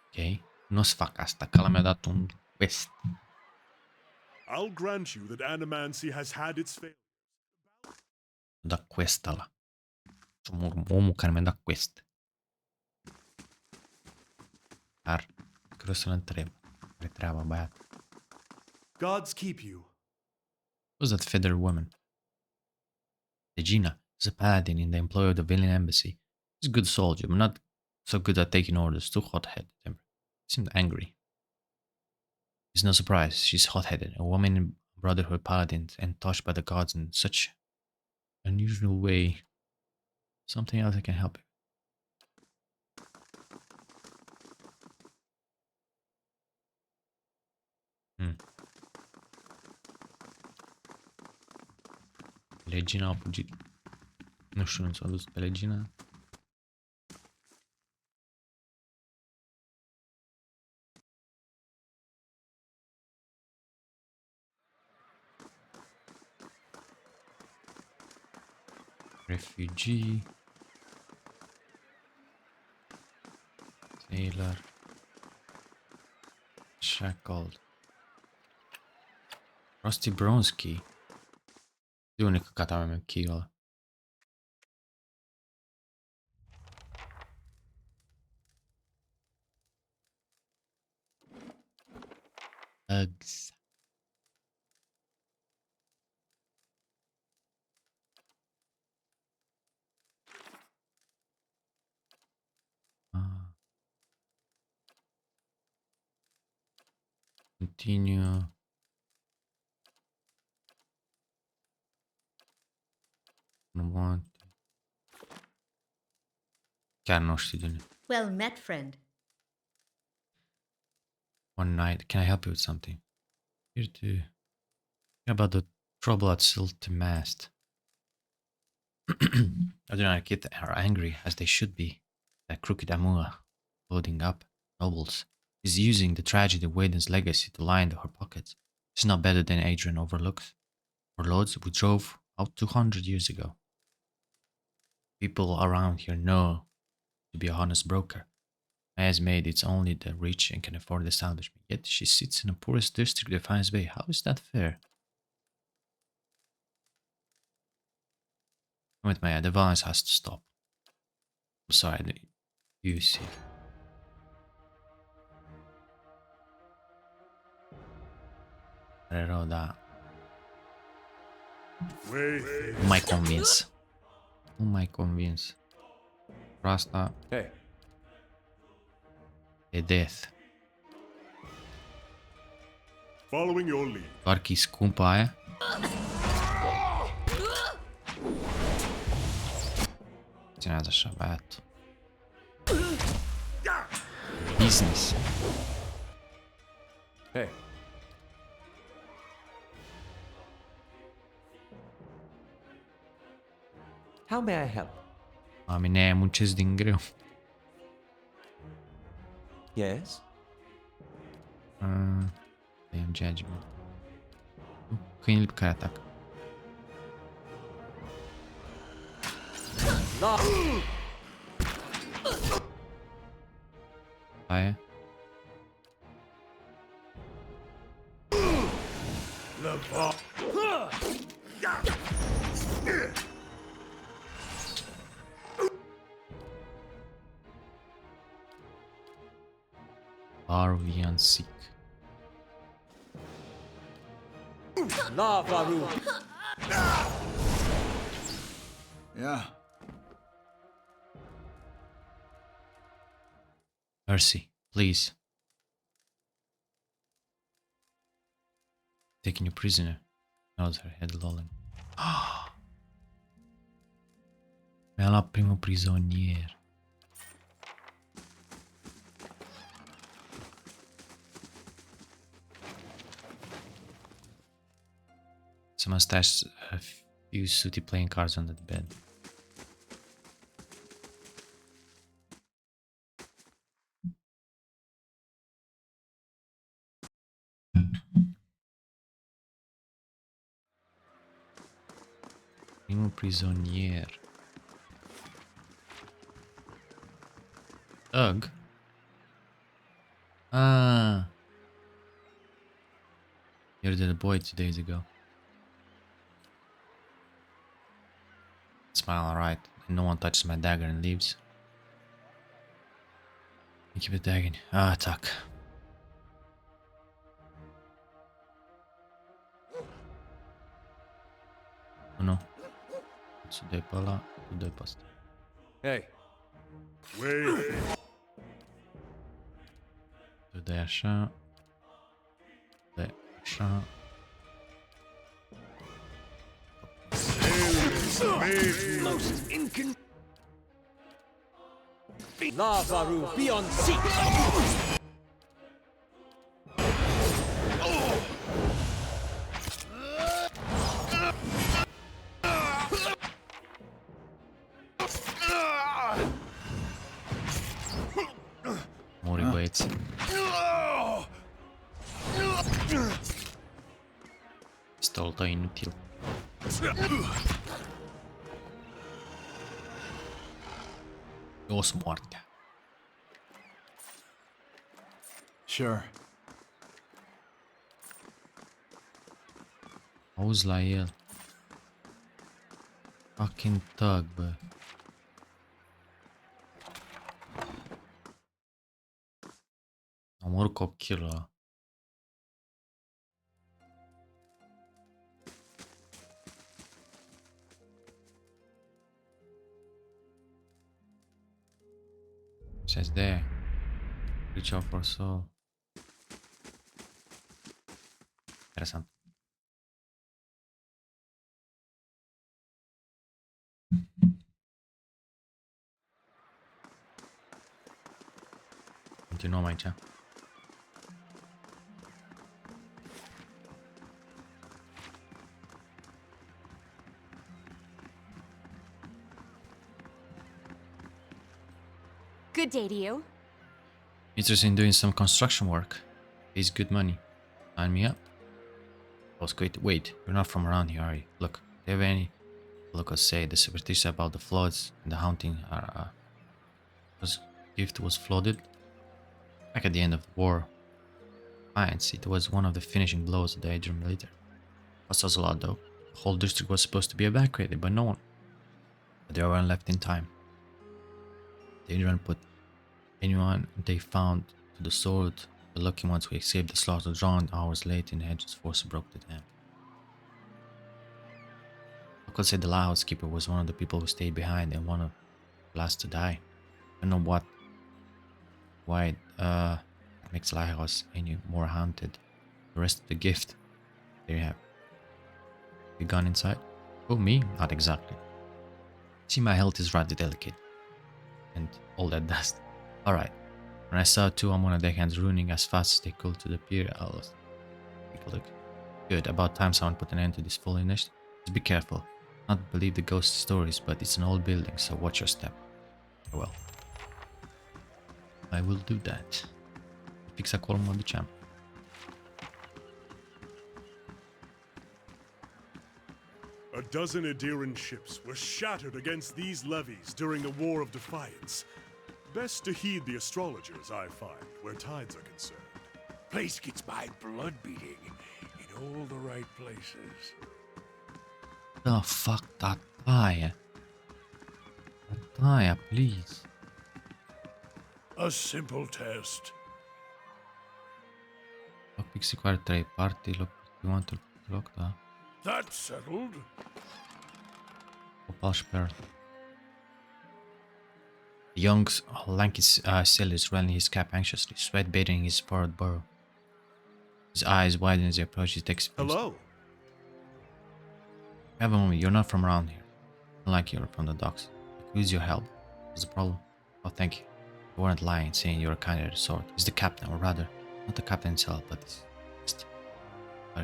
Ok. Nu o să fac asta, că mi-a dat un quest. I'll grant you that animancy has had its failures. Da quest ăla. Omul care mi-a dat quest. Dar vreau să-l întreb. Care treaba, băiat? Gods keep you. Who's that feathered woman? Regina is a paladin in the employ of the Valiant Embassy. He's a good soldier, but not so good at taking orders. Too hot-headed. Seemed angry. It's no surprise. She's hot-headed. A woman in Brotherhood Paladins and touched by the gods in such unusual way. Something else I can help you. Regina a fugit. Nu știu, nu s-a dus pe Regina. Refugee. Sailor. Shackled. Rusty Bronze Key. E unul căcat avea meu key ăla. Uggs. Continue. Nu want. Chiar nu știu de unde. Well met, friend. One night, can I help you with something? Here to hear about the trouble at Citim Mast. Ordinary kids are angry, as they should be. That crooked Amua, loading up nobles, is using the tragedy of Waiden's legacy to line her pockets. It's not better than Adrian overlooks. Warlords we drove out 200 years ago. People around here know to be a honest broker. Has made it's only the rich and can afford the establishment. Yet she sits in the poorest district of Defiance Bay. How is that fair? With my the violence has to stop. I'm sorry, you see. Rău, da. Nu mai convins. Nu mai convins. Asta Hey, e death. Following your lead. Doar că e scumpă aia. Ținează așa, băiatul. Business. hey. How may I help? Oamenii aia muncesc din greu. Yes? Damn judgment. Câinile pe care atacă. Aia. Barvian Seek. Lavaru. Yeah. Mercy, please. Taking you prisoner. Nods her head lolling. Me la primo prigioniero. Someone stashed a few sooty playing cards under the bed. Primo prigioniero. Doug? Ah. You're the boy 2 days ago. Smile, alright. And no one touches my dagger and leaves. You keep it dagging. Ah, tack. Oh no. Tu dei pas là, tu dei pas. Hey, Wait. Tu dei așa. Tu dei așa. most incon. Lavaru, be on seat. Mori băieți. Pistolul tău inutil. Jos moartea. Sure. Auzi la el. Fucking thug, bă. Omor copilul ăla. Ce-ți de? Reach out for soul. Interesant. Continuăm aici. Good day to you. Interested in doing some construction work. Pays good money. Sign me up. Wait, you're not from around here, are you? Look, do you have any locals say the superstition about the floods and the haunting are was gift was flooded? Back at the end of the war. Fines, it was one of the finishing blows of the Adrian military. Cost us a lot though. The whole district was supposed to be evacuated by no one. But they weren't left in time. The Adrian put anyone they found to the sword. The lucky ones who escaped the slaughter drowned hours later in the hedge's force broke the dam. Locals said the lighthouse keeper was one of the people who stayed behind and one of the last to die. I don't know why it makes lighthouse any more haunted. The rest of the gift, there you have. You gone inside? Oh, me? Not exactly. See, my health is rather delicate. And all that dust. Alright. When I saw two on one of their hands running as fast as they could to the pier, I was... Take a look. Good, about time someone put an end to this foolishness. Just be careful. Not believe the ghost stories, but it's an old building, so watch your step. Well. I will do that. Fix acolo mă duceam. A dozen Adiran ships were shattered against these levees during the War of Defiance. Best to heed the astrologers, I find, where tides are concerned. Place gets my blood beating in all the right places. The fuck that tire? That tire, please. A simple test. Executor 3 party lock. You want to lock da? That's settled. Opal Spirit. The young, lanky sailor is rolling his cap anxiously, sweat bathing his forward burrow. His eyes widen as he approaches. He takes. Hello. Have a moment. You're not from around here. Unlike you're from the docks. I could use your help. What's the problem? Oh, thank you. You weren't lying, saying you're a kind of sort. He's the captain, or rather, not the captain himself, but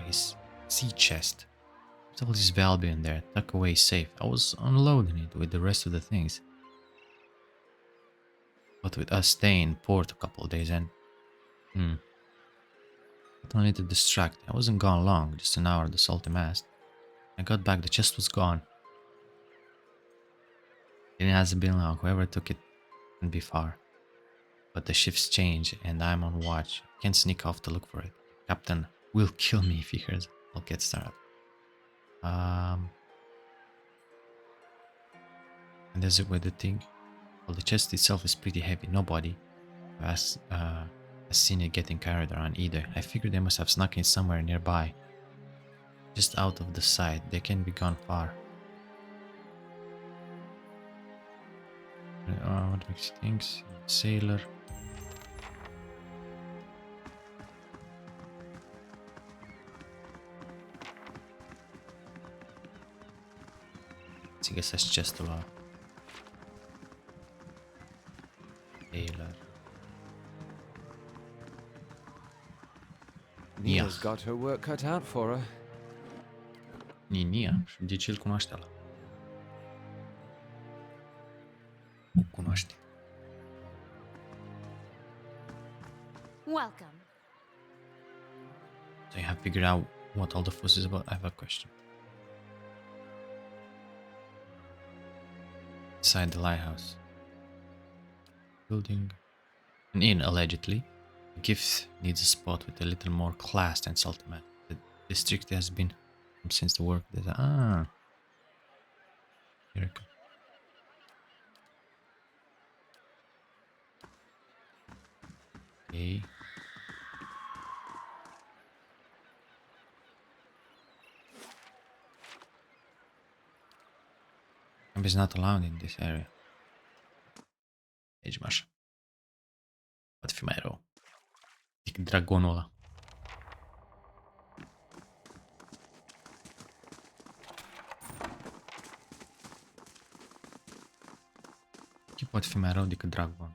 his sea chest. There's all this value in there, tucked away safe. I was unloading it with the rest of the things. But with us staying in port a couple of days and... I don't need to distract. I wasn't gone long, just an hour, the salty mast. I got back, the chest was gone. It hasn't been long, whoever took it couldn't be far. But the shifts change and I'm on watch. I can't sneak off to look for it. Captain will kill me if he hears. I'll get started. And there's it with the thing. Well, the chest itself is pretty heavy. Nobody has seen it getting carried around either. I figured they must have snuck in somewhere nearby. Just out of the sight. They can't be gone far. What makes you think? Sailor. I guess that's just a lot. Sailor. Nia's got her work cut out for her. Nia? Și de ce îl cunoaște ăla? O cunoaște. Welcome. So you have figured out what all the fuss is about? I have a question. Inside the lighthouse. Building. An inn, allegedly. The gift needs a spot with a little more class than Salty Man. The district has been since the work that... Here I go. Okay. Camp is not allowed in this area. Aici așa. Poate fi mai rău decât dragonul ăla. Ce poate fi mai rău decât dragon?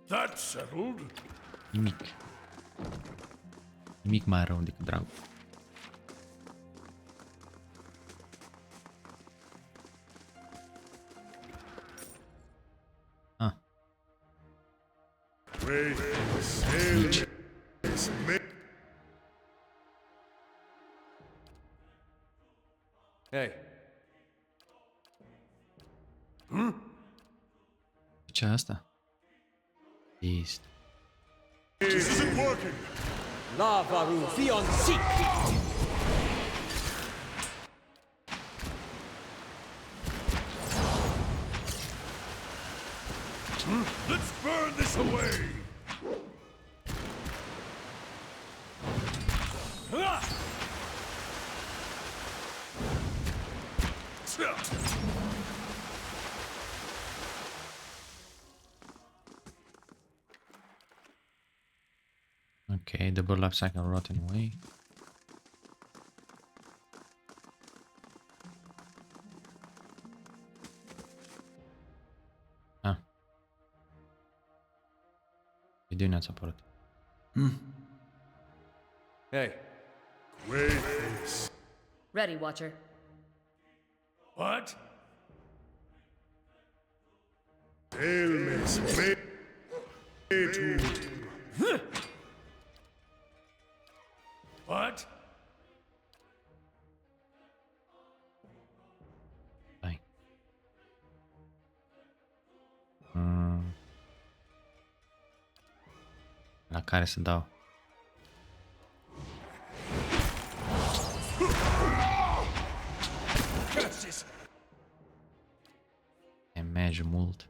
That's settled. Nimic. Nimic mai rău decât dragon. Hey. Ce asta? Este. This isn't working. Lavaru Fion Seek! Let's burn this away. Okay, the burlap sack are rotting away. Ah. You do not support it. Hey. Wait, this. Ready, Watcher. What? Elmes me to. What? Bye. La care să dau? Damage mult.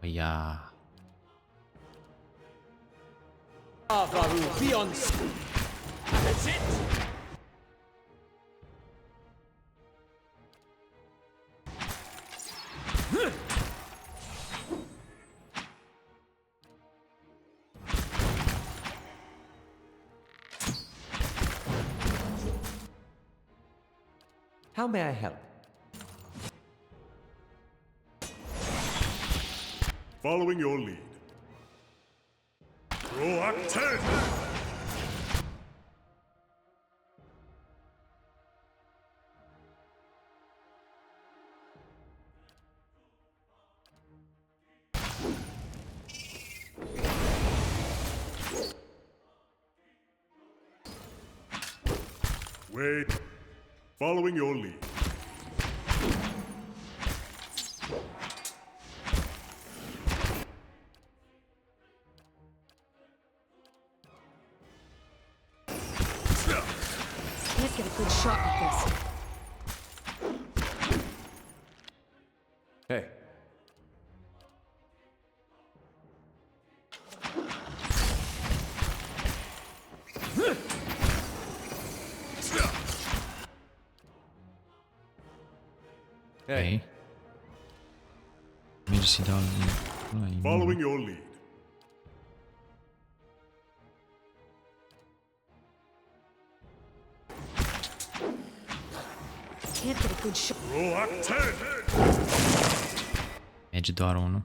Yeah. That's it! How may I help? Following your lead. Proactive! Wait. Following your lead. Let's get a good shot at this. Hey. Okay. Let me just sit down. Following your lead. Can't get a good shot. Proactive! Merge doar unul.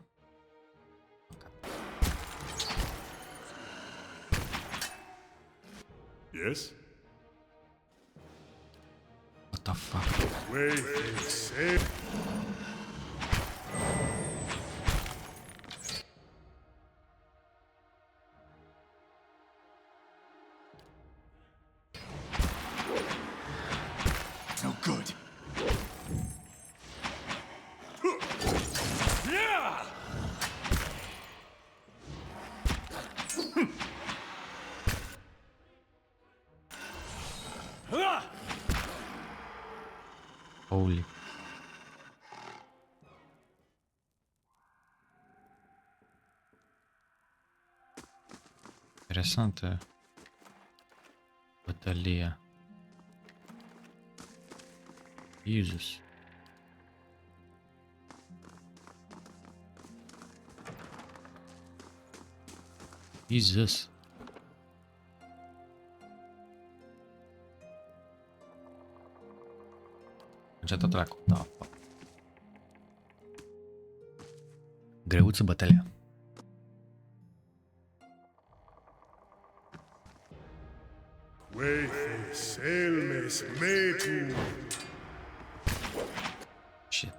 Yes? What the fuck? Wait, safe. No good. Yeah! Holy. Interessantă bătălia. Jesus. Jesus. Ce-a tot dracu. Da, fuck. Greuță bătălia. Wayface, Sailmace, Maytu. Shit.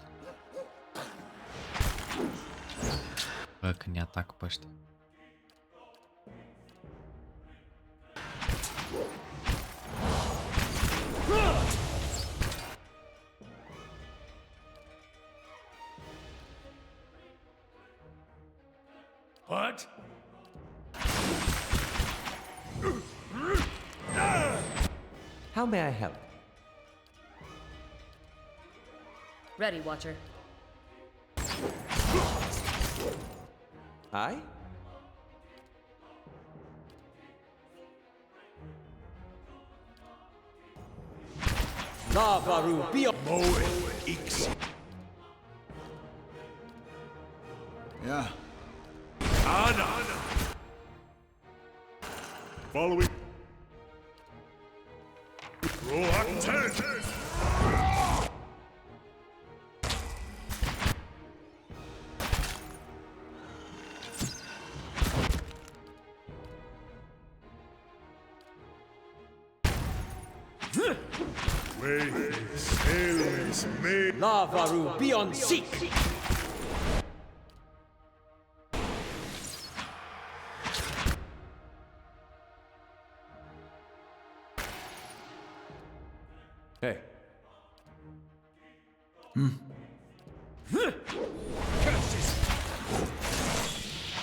Bă, când ne atac pe ăștia. What? How may I help? Ready, Watcher. I? Lavaru, be a Yeah. Following. Proactive! Wayface, Sailmace, May. Lavaru, be on seek! Hey.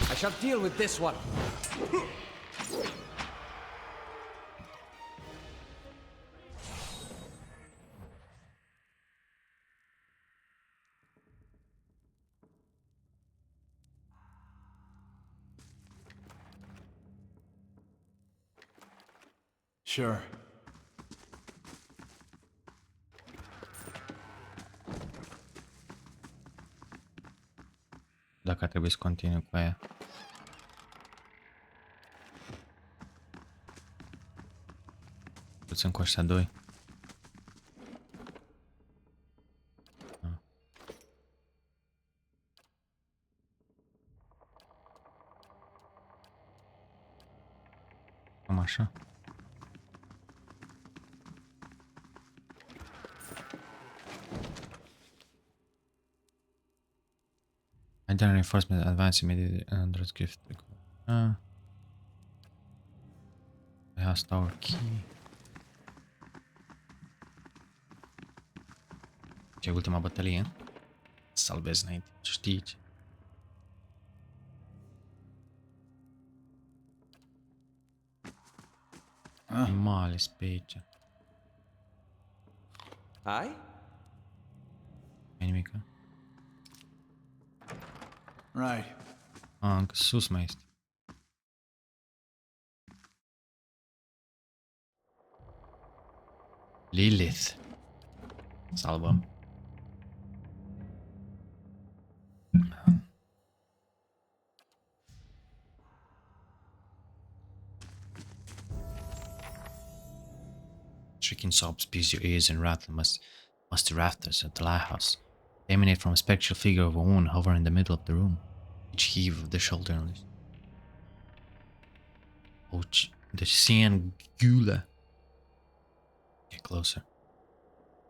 I shall deal with this one. Sure. Dacă ar trebui să continui cu aia. Puțin cu ăștia doi. Cam așa. Identity reinforcement advance immediately Ondra's gift. I have our key. Ce ultima bătălie? Salvez înainte. Știi ce? Male specie. Hai? E nimica. Right. Încă sus mai este. Lilith. Salvăm. Shrieking sobs pierce your ears and rattle musty rafters at the lighthouse. They emanate from a spectral figure of a woman hovering in the middle of the room. Each heave of the shoulder. Ouch. The Sian Gula. Get closer.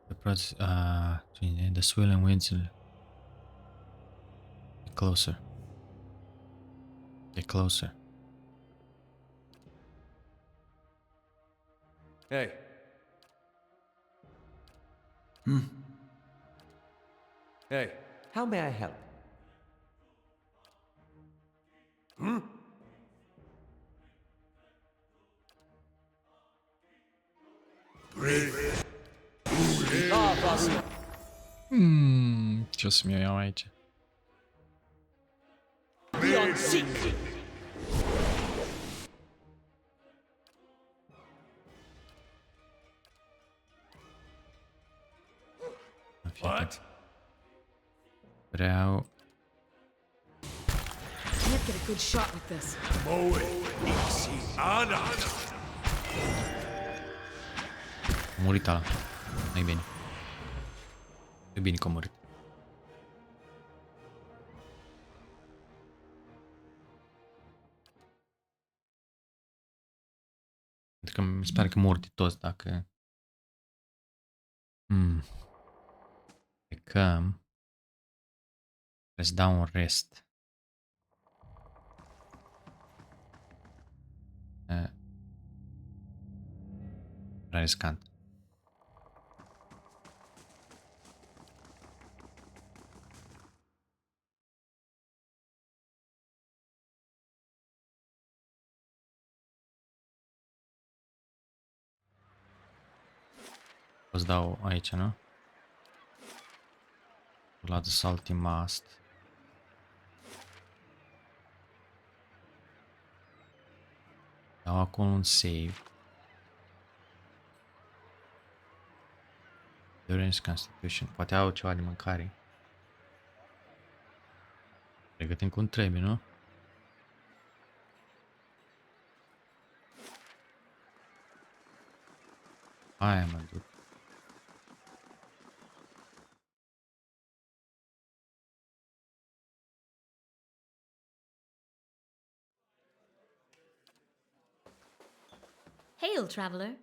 The swirling winds. Get closer. Get closer. Hey. Hey. How may I help? Ce o să-mi iau aici? Beyond seek! What? Vreau... Can't get a good shot with this. Moe Ixi Ana. A murit ăla. Nu-i bine. E bine că a murit. Pentru că mi se pare că mor de toți dacă... Plecăm. Trebuie să dau un rest. Prea riscant. O să dau aici, nu? La the salty mast. Dau acolo un save. Endurance Constitution. Poate au ceva de mâncare. Pregătim cum trebuie, nu? Aia mă duc. Hail, traveler.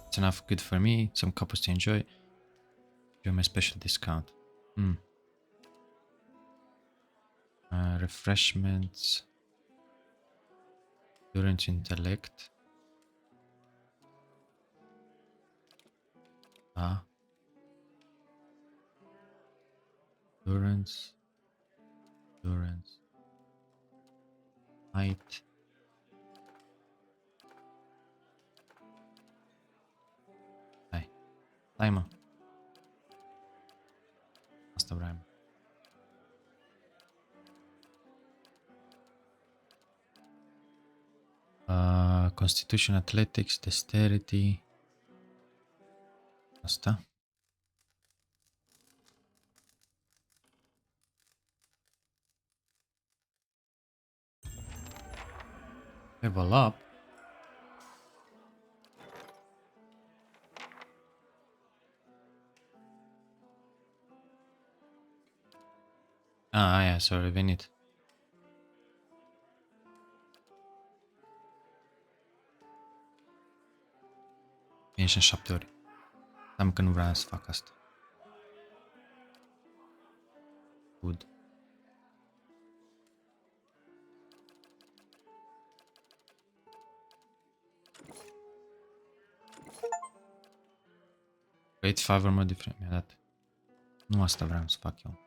It's enough good for me. Some couples to enjoy. Give me a special discount. Refreshments. Endurance intellect. Endurance. Height. Hai mă. Asta vreau. Constitution, Athletics, Dexterity. Asta. Level up. Aia s-a revenit. Vine și în 7 ori. Am că nu vreau să fac asta. Good. Create favor modifier. Mi-a dat. Nu asta vreau să fac eu.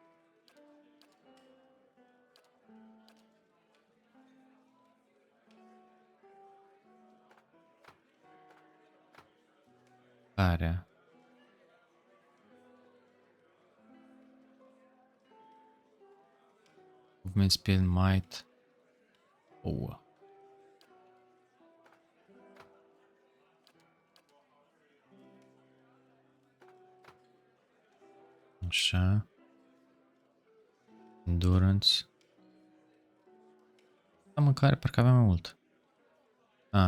Parea. Movement speed might. Oh. Așa. Endurance. Da, mâncare, parcă aveam mai mult.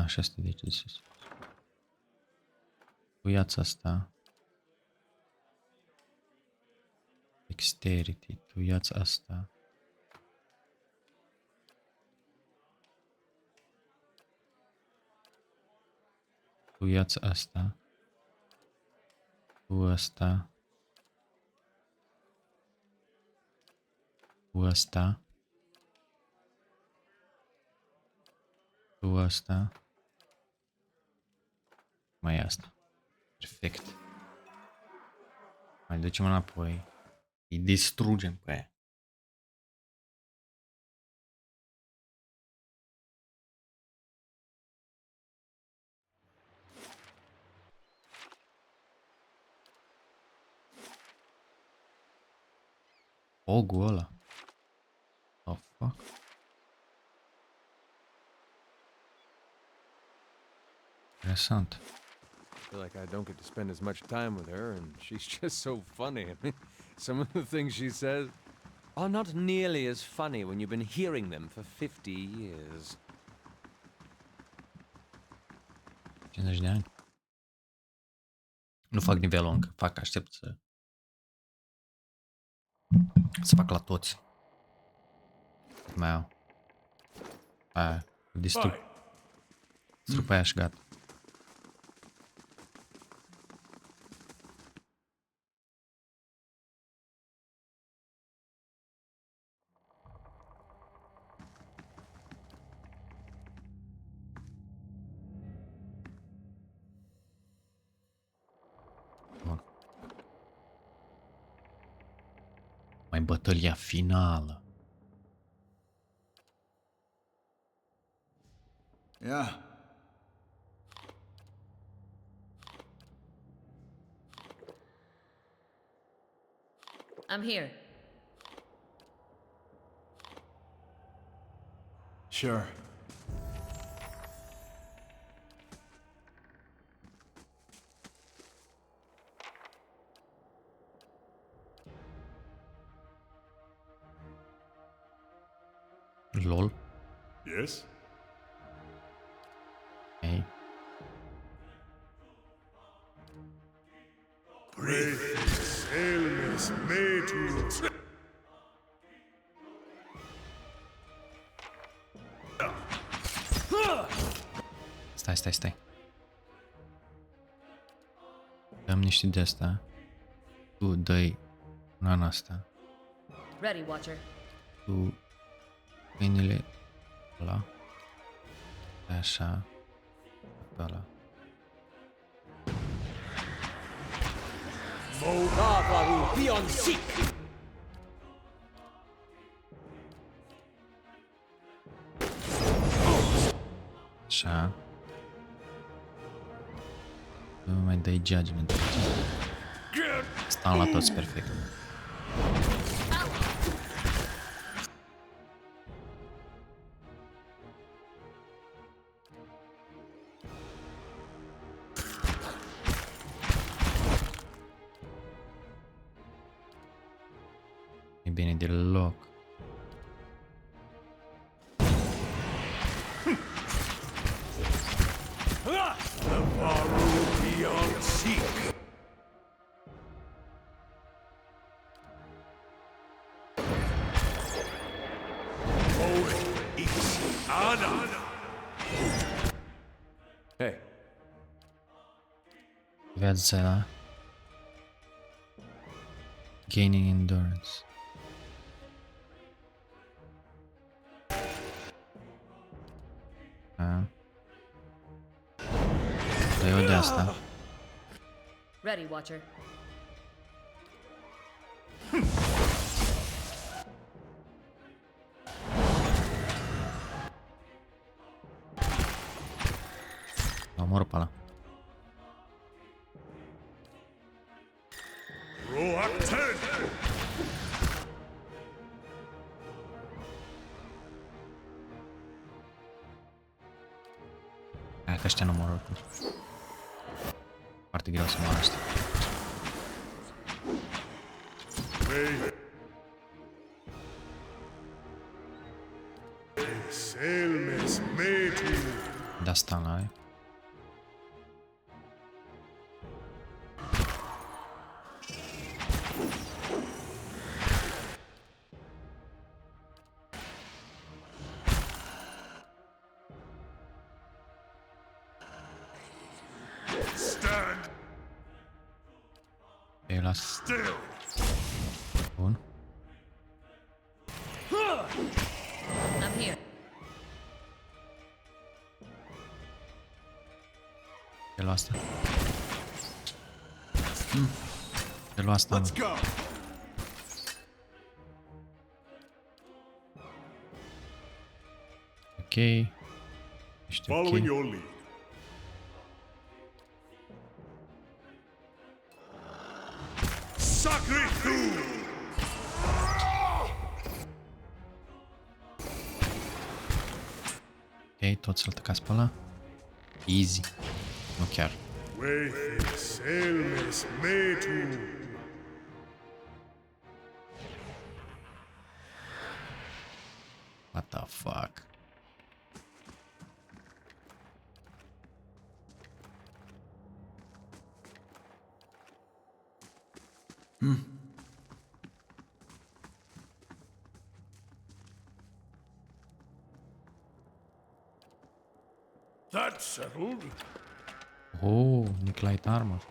Și asta de aici de sus. Uiați asta. Dexterity. Tu iați asta. Tu iați asta. Tu asta. Tu asta. Tu asta. Mai e asta. Perfect. Mai ducem înapoi. Îi distrugem pe aia. Ogul ăla. Oh, fuck. Interesant. I feel like I don't get to spend as much time with her, and she's just so funny. I mean, some of the things she says are not nearly as funny when you've been hearing them for 50 years. 50 de ani. Nu fac nivelul încă, aștept să fac la toți. Mai au. Aia, distrug pe aia și gata. Bun. Mai bătălia finală. Yeah. I'm here. Sure. LOL. Yes? Hey. Praise Helmes Metus. Stai. Dăm niște de asta. Tu dai una în asta. Ready, Watcher. Tu câinele ăla. Așa. Pe ăla. Ravaru, be on seek! Așa. Tu mai dai judgment. Stau la toți perfect. bine deloc. The Varu beyond seek. Hey, Viața la gaining endurance. Eu de asta. Ready, Watcher. Omor pe ăla. Roacten! Aia că ăștia nu mor oricum. Foarte greu să moară ăștia. Selmes metu! Da stanga, ai. Stand Eu las. still! Bun. I'm here. Eu lua asta. Eu lua asta. Let's go. Ok. Ești Following ok. your lead. Sacritu! Ok, toți să-l tăcați pe ăla. Easy. Nu chiar. Wethe selmes metu! What the fuck? That's settled. Oh, Nicolite armor.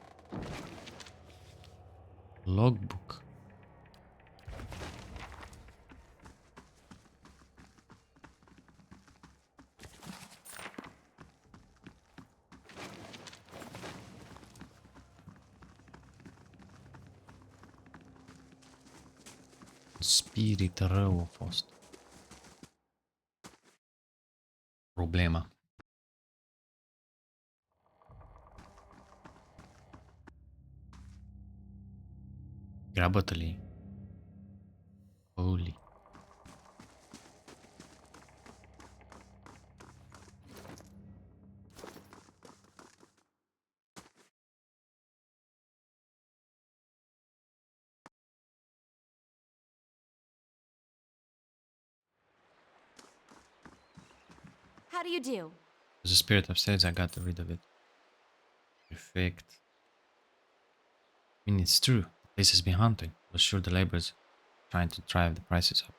Logbook. Spirit rău a fost. Problema. Grea bătălie. Holy. How do you do? There's a spirit upstairs, I got rid of it. Perfect. I mean, it's true. The place has been haunted. I was sure the laborers trying to drive the prices up.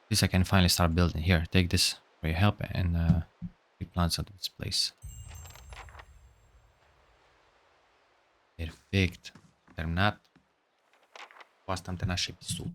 At least I can finally start building. Here, take this for your help and big plants out of this place. Perfect. Terminat. Cu asta am terminat și episodul.